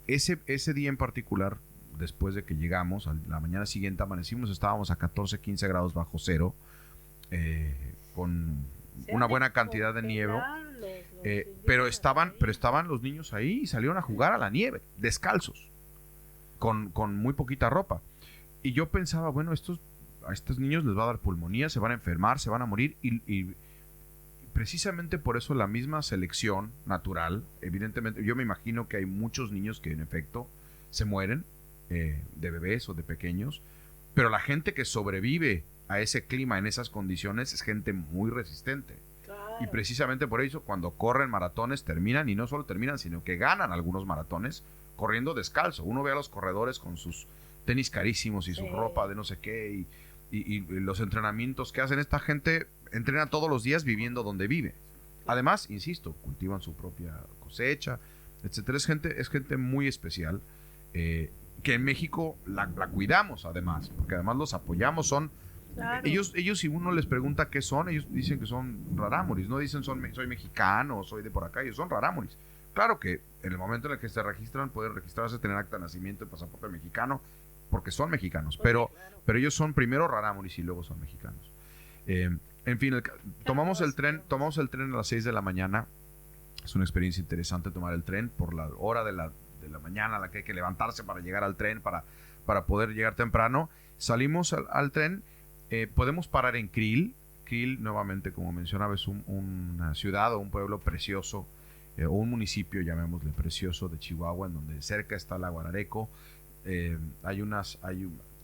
Ese día en particular, después de que llegamos, a la mañana siguiente amanecimos, estábamos a 14, 15 grados bajo cero, con una buena cantidad de nieve. Pero estaban los niños ahí y salieron a jugar a la nieve, descalzos, con muy poquita ropa. Y yo pensaba, bueno, a estos niños les va a dar pulmonía, se van a enfermar, se van a morir. Y precisamente por eso la misma selección natural, evidentemente, yo me imagino que hay muchos niños que en efecto se mueren, de bebés o de pequeños, pero la gente que sobrevive a ese clima, en esas condiciones, es gente muy resistente. Y precisamente por eso cuando corren maratones terminan, y no solo terminan, sino que ganan algunos maratones corriendo descalzo. Uno ve a los corredores con sus tenis carísimos y su ropa de no sé qué y los entrenamientos que hacen. Esta gente entrena todos los días viviendo donde vive. Además, insisto, cultivan su propia cosecha, etcétera. Es gente muy especial, que en México la cuidamos además, porque además los apoyamos. Claro. Ellos, si uno les pregunta qué son, ellos dicen que son rarámuris, no dicen soy mexicano, soy de por acá, ellos son rarámuris. Claro que en el momento en el que se registran, pueden registrarse, tener acta de nacimiento y pasaporte mexicano, porque son mexicanos, pero ellos son primero rarámuris y luego son mexicanos. En fin, tomamos el tren a las 6 de la mañana. Es una experiencia interesante tomar el tren por la hora de la mañana a la que hay que levantarse para llegar al tren, para poder llegar temprano. Salimos al tren. Podemos parar en Krill. Krill, nuevamente, como mencionaba, es una ciudad o un pueblo precioso, o un municipio, llamémosle, precioso de Chihuahua, en donde cerca está el lago Arareco.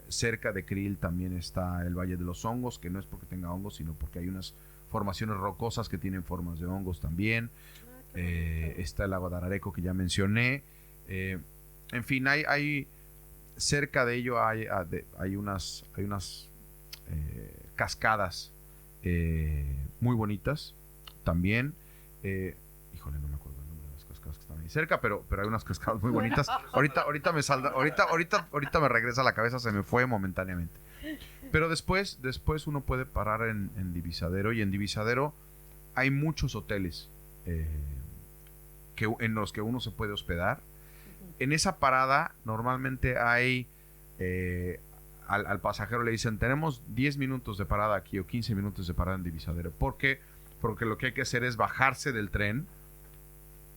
Cerca de Krill también está el Valle de los Hongos, que no es porque tenga hongos, sino porque hay unas formaciones rocosas que tienen formas de hongos también. Está el lago de Arareco, que ya mencioné. En fin, hay cerca de ello hay unas cascadas muy bonitas también. Híjole, no me acuerdo el nombre de las cascadas que están ahí cerca, pero hay unas cascadas muy bonitas. Ahorita me regresa a la cabeza, se me fue momentáneamente. Pero después uno puede parar en Divisadero, y en Divisadero hay muchos hoteles en los que uno se puede hospedar. En esa parada normalmente hay al pasajero le dicen, tenemos 10 minutos de parada aquí o 15 minutos de parada en Divisadero. ¿Por qué? Porque lo que hay que hacer es bajarse del tren.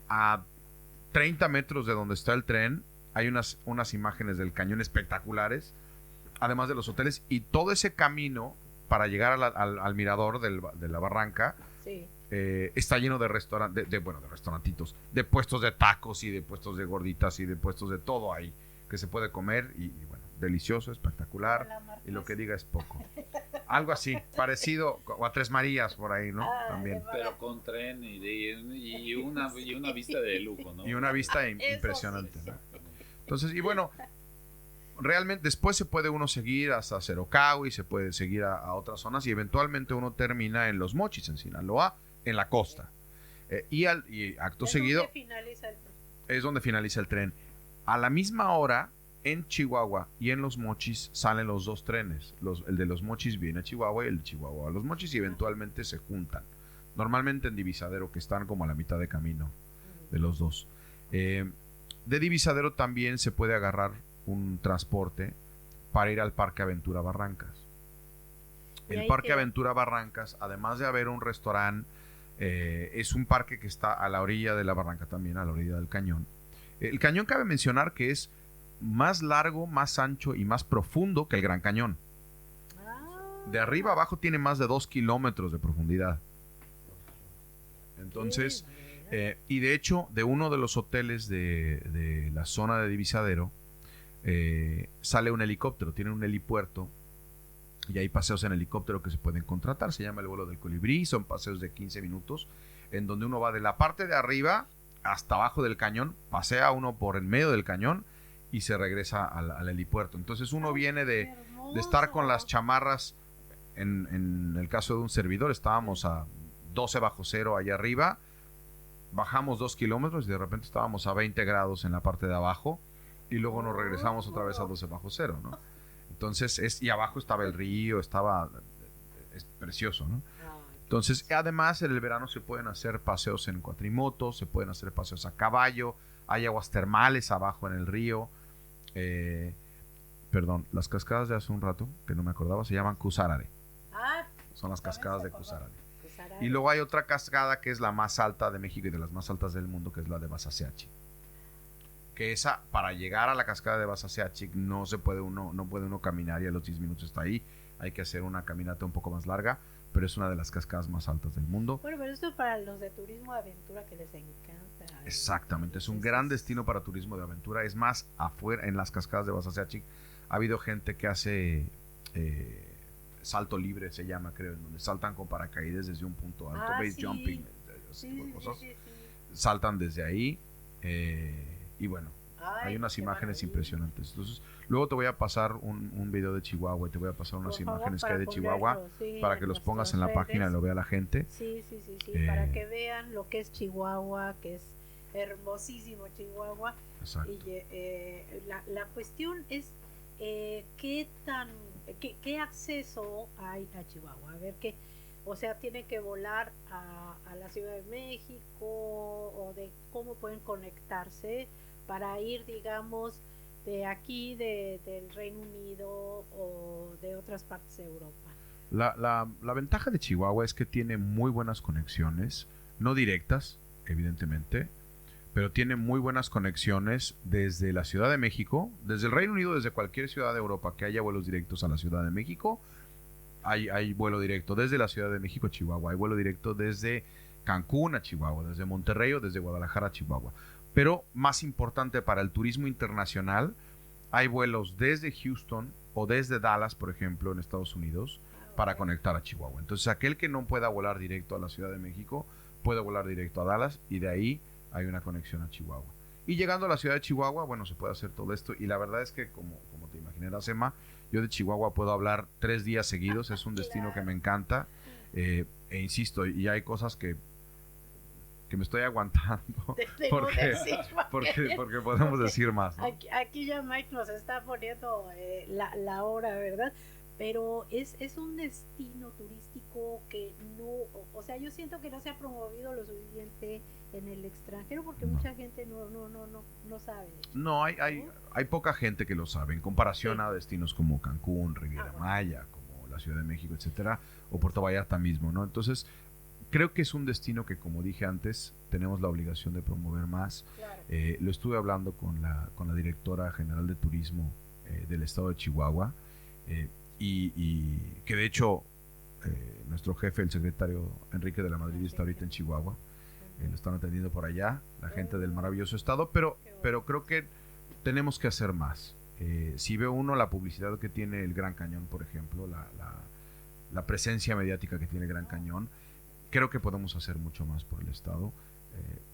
A 30 metros de donde está el tren hay unas imágenes del cañón espectaculares. además de los hoteles, y todo ese camino para llegar al mirador de la barranca, Sí. está lleno de restaurantes, de restaurantitos, de puestos de tacos y de puestos de gorditas y de puestos de todo ahí que se puede comer y bueno, delicioso, espectacular, y lo que diga es poco. Algo así, parecido a Tres Marías por ahí, ¿no? También. Pero con tren y una vista de lujo, ¿no? Y una vista impresionante, ¿no? Entonces, y bueno, realmente después se puede uno seguir hasta Cerocao y se puede seguir a otras zonas y eventualmente uno termina en Los Mochis, en Sinaloa, en la costa. Y acto seguido Donde finaliza el... es donde finaliza el tren. A la misma hora, en Chihuahua y en Los Mochis salen los dos trenes. El de Los Mochis viene a Chihuahua y el de Chihuahua a Los Mochis y eventualmente se juntan. Normalmente en Divisadero, que están como a la mitad de camino de los dos. De Divisadero también se puede agarrar un transporte para ir al Parque Aventura Barrancas. El Parque Aventura Barrancas, además de haber un restaurante, es un parque que está a la orilla de la barranca también, a la orilla del cañón. El cañón cabe mencionar que es más largo, más ancho y más profundo que el Gran Cañón. De arriba a abajo tiene más de 2 kilómetros de profundidad. Entonces, y de hecho, de uno de los hoteles de la zona de Divisadero, sale un helicóptero, tienen un helipuerto y hay paseos en helicóptero que se pueden contratar, se llama el vuelo del colibrí, son paseos de 15 minutos en donde uno va de la parte de arriba hasta abajo del cañón, pasea uno por el medio del cañón y se regresa al helipuerto. Entonces uno viene de estar con las chamarras, en el caso de un servidor estábamos a 12 bajo cero allá arriba, bajamos 2 kilómetros y de repente estábamos a 20 grados en la parte de abajo y luego nos regresamos otra vez a 12 bajo cero, ¿no? Entonces, y abajo estaba el río, es precioso, ¿no? Entonces, además, en el verano se pueden hacer paseos en cuatrimotos, se pueden hacer paseos a caballo, hay aguas termales abajo en el río. Perdón, las cascadas de hace un rato, que no me acordaba, se llaman Cusarare. Son las cascadas de Cusarare. Y luego hay otra cascada que es la más alta de México y de las más altas del mundo, que es la de Basaseachi. Que esa, para llegar a la cascada de Basaseachi, no puede uno caminar y a los 10 minutos está ahí. Hay que hacer una caminata un poco más larga, pero es una de las cascadas más altas del mundo. Bueno, pero esto es para los de turismo de aventura que les encanta. Exactamente, es un gran destino para turismo de aventura. Es más, afuera, en las cascadas de Basaseachi, ha habido gente que hace salto libre, se llama, creo, en donde saltan con paracaídas desde un punto alto, base jumping, ese tipo de cosas. Saltan desde ahí, y bueno, hay unas imágenes impresionantes. Entonces, luego te voy a pasar un video de Chihuahua y te voy a pasar unas imágenes que hay de Chihuahua para que los pongas en la página y lo vea la gente. Sí, para que vean lo que es Chihuahua, que es hermosísimo Chihuahua. Exacto. Y la cuestión es qué acceso hay a Chihuahua. A ver qué, o sea, tienen que volar a la Ciudad de México, o de cómo pueden conectarse para ir, digamos, de aquí, del Reino Unido o de otras partes de Europa. La ventaja de Chihuahua es que tiene muy buenas conexiones, no directas, evidentemente, pero tiene muy buenas conexiones desde la Ciudad de México, desde el Reino Unido, desde cualquier ciudad de Europa que haya vuelos directos a la Ciudad de México. Hay vuelo directo desde la Ciudad de México a Chihuahua, hay vuelo directo desde Cancún a Chihuahua, desde Monterrey o desde Guadalajara a Chihuahua. Pero más importante para el turismo internacional, hay vuelos desde Houston o desde Dallas, por ejemplo, en Estados Unidos, para conectar a Chihuahua. Entonces, aquel que no pueda volar directo a la Ciudad de México, puede volar directo a Dallas y de ahí hay una conexión a Chihuahua. Y llegando a la ciudad de Chihuahua, bueno, se puede hacer todo esto. Y la verdad es que, como te imaginarás, Emma, yo de Chihuahua puedo hablar 3 días seguidos. Es un destino que me encanta. E insisto, y hay cosas que me estoy aguantando porque podemos decir más, ¿no? Aquí ya Mike nos está poniendo la hora, ¿verdad? Pero es un destino turístico que no, o sea, yo siento que no se ha promovido lo suficiente en el extranjero porque mucha gente no sabe. No, hay poca gente que lo sabe en comparación a destinos como Cancún, Riviera Maya, como la Ciudad de México, etcétera, o Puerto Vallarta mismo, ¿no? Entonces, creo que es un destino que, como dije antes, tenemos la obligación de promover más. Claro. Lo estuve hablando con la directora general de turismo del estado de Chihuahua Y que de hecho nuestro jefe, el secretario Enrique de la Madrid, está ahorita en Chihuahua. Lo están atendiendo por allá, la gente del maravilloso estado, pero creo que tenemos que hacer más. Si ve uno la publicidad que tiene el Gran Cañón, por ejemplo, la presencia mediática que tiene el Gran Cañón, creo que podemos hacer mucho más por el estado.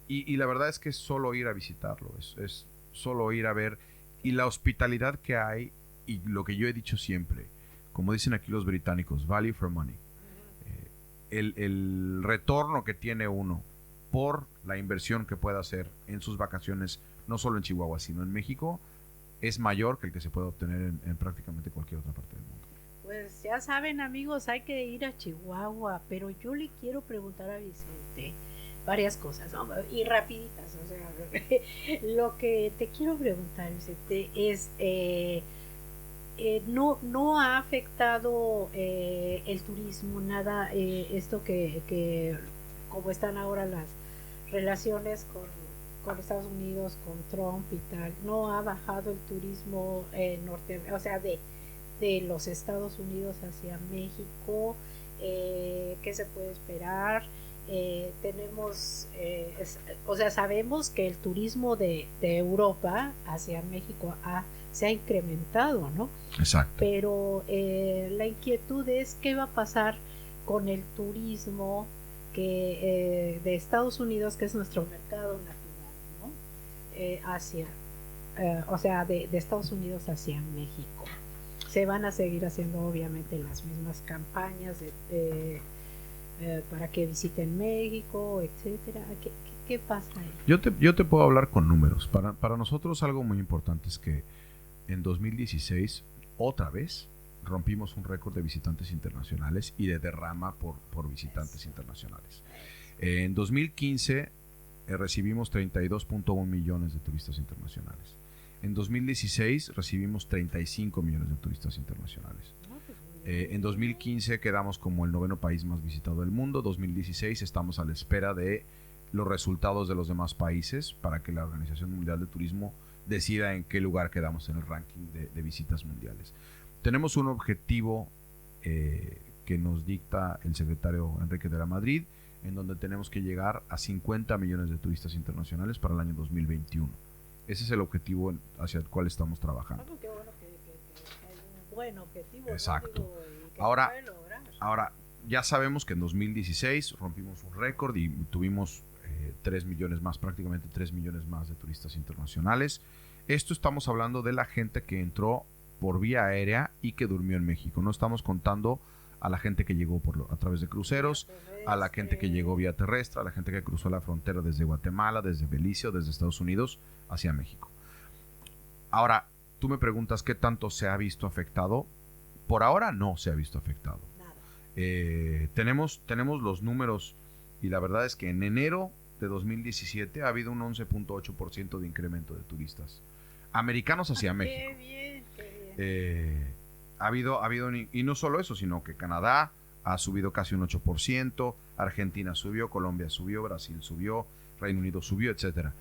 Y la verdad es que es solo ir a visitarlo, es solo ir a ver, y la hospitalidad que hay, y lo que yo he dicho siempre, como dicen aquí los británicos, value for money. El retorno que tiene uno por la inversión que pueda hacer en sus vacaciones, no solo en Chihuahua, sino en México, es mayor que el que se puede obtener en prácticamente cualquier otra parte del mundo. Pues ya saben, amigos, hay que ir a Chihuahua, pero yo le quiero preguntar a Vicente varias cosas, ¿no? Y rapiditas, o sea, lo que te quiero preguntar, Vicente, es no ha afectado el turismo nada, esto que como están ahora las relaciones con Estados Unidos, con Trump y tal, no ha bajado el turismo o sea, de los Estados Unidos hacia México. ¿Qué se puede esperar? Tenemos, o sea, sabemos que el turismo de Europa hacia México se ha incrementado, ¿no? Exacto. Pero la inquietud es qué va a pasar con el turismo de Estados Unidos, que es nuestro mercado natural, ¿no? Hacia, o sea, de Estados Unidos hacia México. Se van a seguir haciendo obviamente las mismas campañas para que visiten México, etcétera. ¿Qué pasa ahí? Yo te puedo hablar con números. Para nosotros algo muy importante es que en 2016 otra vez rompimos un récord de visitantes internacionales y de derrama por visitantes internacionales. En 2015 recibimos 32.1 millones de turistas internacionales. En 2016 recibimos 35 millones de turistas internacionales. En 2015 quedamos como el 9º país más visitado del mundo. 2016 estamos a la espera de los resultados de los demás países para que la Organización Mundial de Turismo decida en qué lugar quedamos en el ranking de visitas mundiales. Tenemos un objetivo que nos dicta el secretario Enrique de la Madrid, en donde tenemos que llegar a 50 millones de turistas internacionales para el año 2021. Ese es el objetivo hacia el cual estamos trabajando. Qué bueno que hay un buen objetivo. Exacto. ¿No? Ahora, ya sabemos que en 2016 rompimos un récord y tuvimos 3 millones más, prácticamente 3 millones más de turistas internacionales. Esto estamos hablando de la gente que entró por vía aérea y que durmió en México. No estamos contando a la gente que llegó a través de cruceros, a la gente que llegó vía terrestre, a la gente que cruzó la frontera desde Guatemala, desde Belice o desde Estados Unidos hacia México. Ahora, tú me preguntas qué tanto se ha visto afectado. Por ahora no se ha visto afectado. Tenemos los números y la verdad es que en enero de 2017 ha habido un 11.8% de incremento de turistas americanos hacia México. Qué bien. Ha habido y no solo eso, sino que Canadá ha subido casi un 8%, Argentina subió, Colombia subió, Brasil subió, Reino Unido subió, etcétera.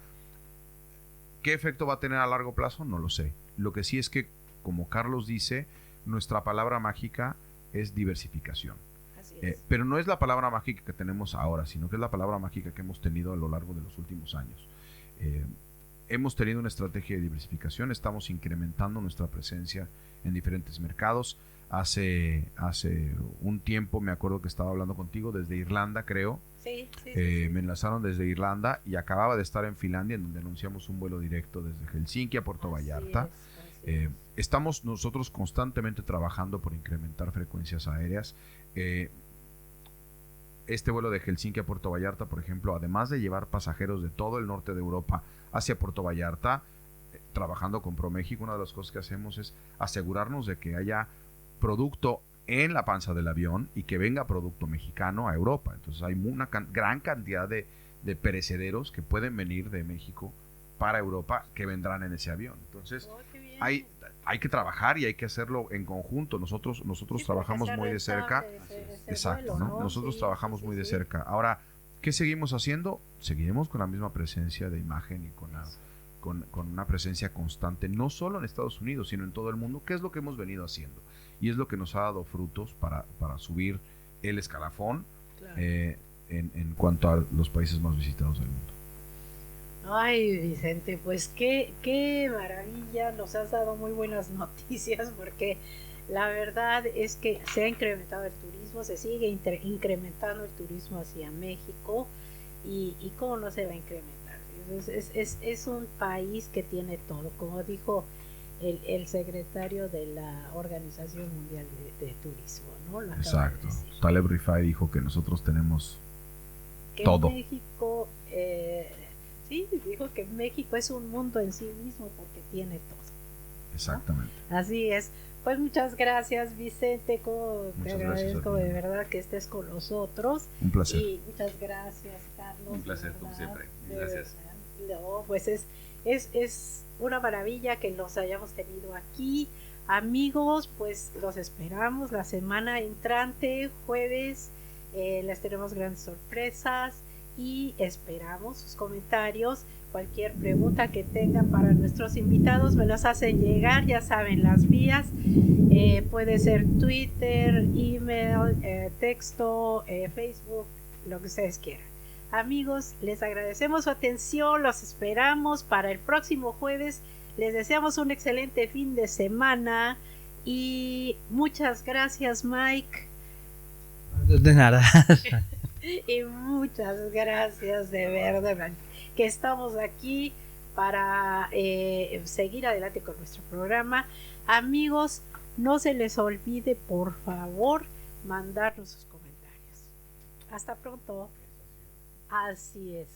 ¿Qué efecto va a tener a largo plazo? No lo sé. Lo que sí es que, como Carlos dice, nuestra palabra mágica es diversificación. Así es. Pero no es la palabra mágica que tenemos ahora, sino que es la palabra mágica que hemos tenido a lo largo de los últimos años. Hemos tenido una estrategia de diversificación, estamos incrementando nuestra presencia en diferentes mercados. Hace un tiempo me acuerdo que estaba hablando contigo desde Irlanda, creo. Sí. Me enlazaron desde Irlanda y acababa de estar en Finlandia, en donde anunciamos un vuelo directo desde Helsinki a Puerto Vallarta. Estamos nosotros constantemente trabajando por incrementar frecuencias aéreas. Este vuelo de Helsinki a Puerto Vallarta, por ejemplo, además de llevar pasajeros de todo el norte de Europa hacia Puerto Vallarta, trabajando con ProMéxico, una de las cosas que hacemos es asegurarnos de que haya producto en la panza del avión y que venga producto mexicano a Europa. Entonces hay una gran cantidad de perecederos que pueden venir de México para Europa que vendrán en ese avión. Entonces hay que trabajar y hay que hacerlo en conjunto. Nosotros trabajamos muy de cerca. Exacto, ¿no? Nosotros trabajamos muy de cerca. Ahora, ¿qué seguimos haciendo? Seguiremos con la misma presencia de imagen y con una presencia constante, no solo en Estados Unidos, sino en todo el mundo, que es lo que hemos venido haciendo. Y es lo que nos ha dado frutos para subir el escalafón Claro. En cuanto a los países más visitados del mundo. Ay, Vicente, pues qué maravilla, nos has dado muy buenas noticias porque la verdad es que se ha incrementado el turismo, se sigue incrementando el turismo hacia México y cómo no se va a incrementar. Es un país que tiene todo, como dijo el secretario de la Organización Mundial de Turismo, ¿no? Lo acaba de Exacto. decir. Taleb Rifai dijo que nosotros tenemos Que todo. México, sí, dijo que México es un mundo en sí mismo porque tiene todo. Exactamente. Así es. Pues muchas gracias, Vicente, como te Muchas gracias agradezco a ti. de verdad que estés con nosotros. Un placer. Y muchas gracias, Carlos. Un placer, de como verdad, siempre. de Gracias. verdad. No, pues es una maravilla que los hayamos tenido aquí. Amigos, pues los esperamos la semana entrante, jueves. Les tenemos grandes sorpresas y esperamos sus comentarios. Cualquier pregunta que tengan para nuestros invitados me las hacen llegar, ya saben las vías, puede ser Twitter, email, texto, Facebook, lo que ustedes quieran. Amigos, les agradecemos su atención, los esperamos para el próximo jueves, les deseamos un excelente fin de semana y muchas gracias, Mike. De nada. Y muchas gracias de verdad que estamos aquí para seguir adelante con nuestro programa. Amigos, no se les olvide por favor mandarnos sus comentarios. Hasta pronto. Así es.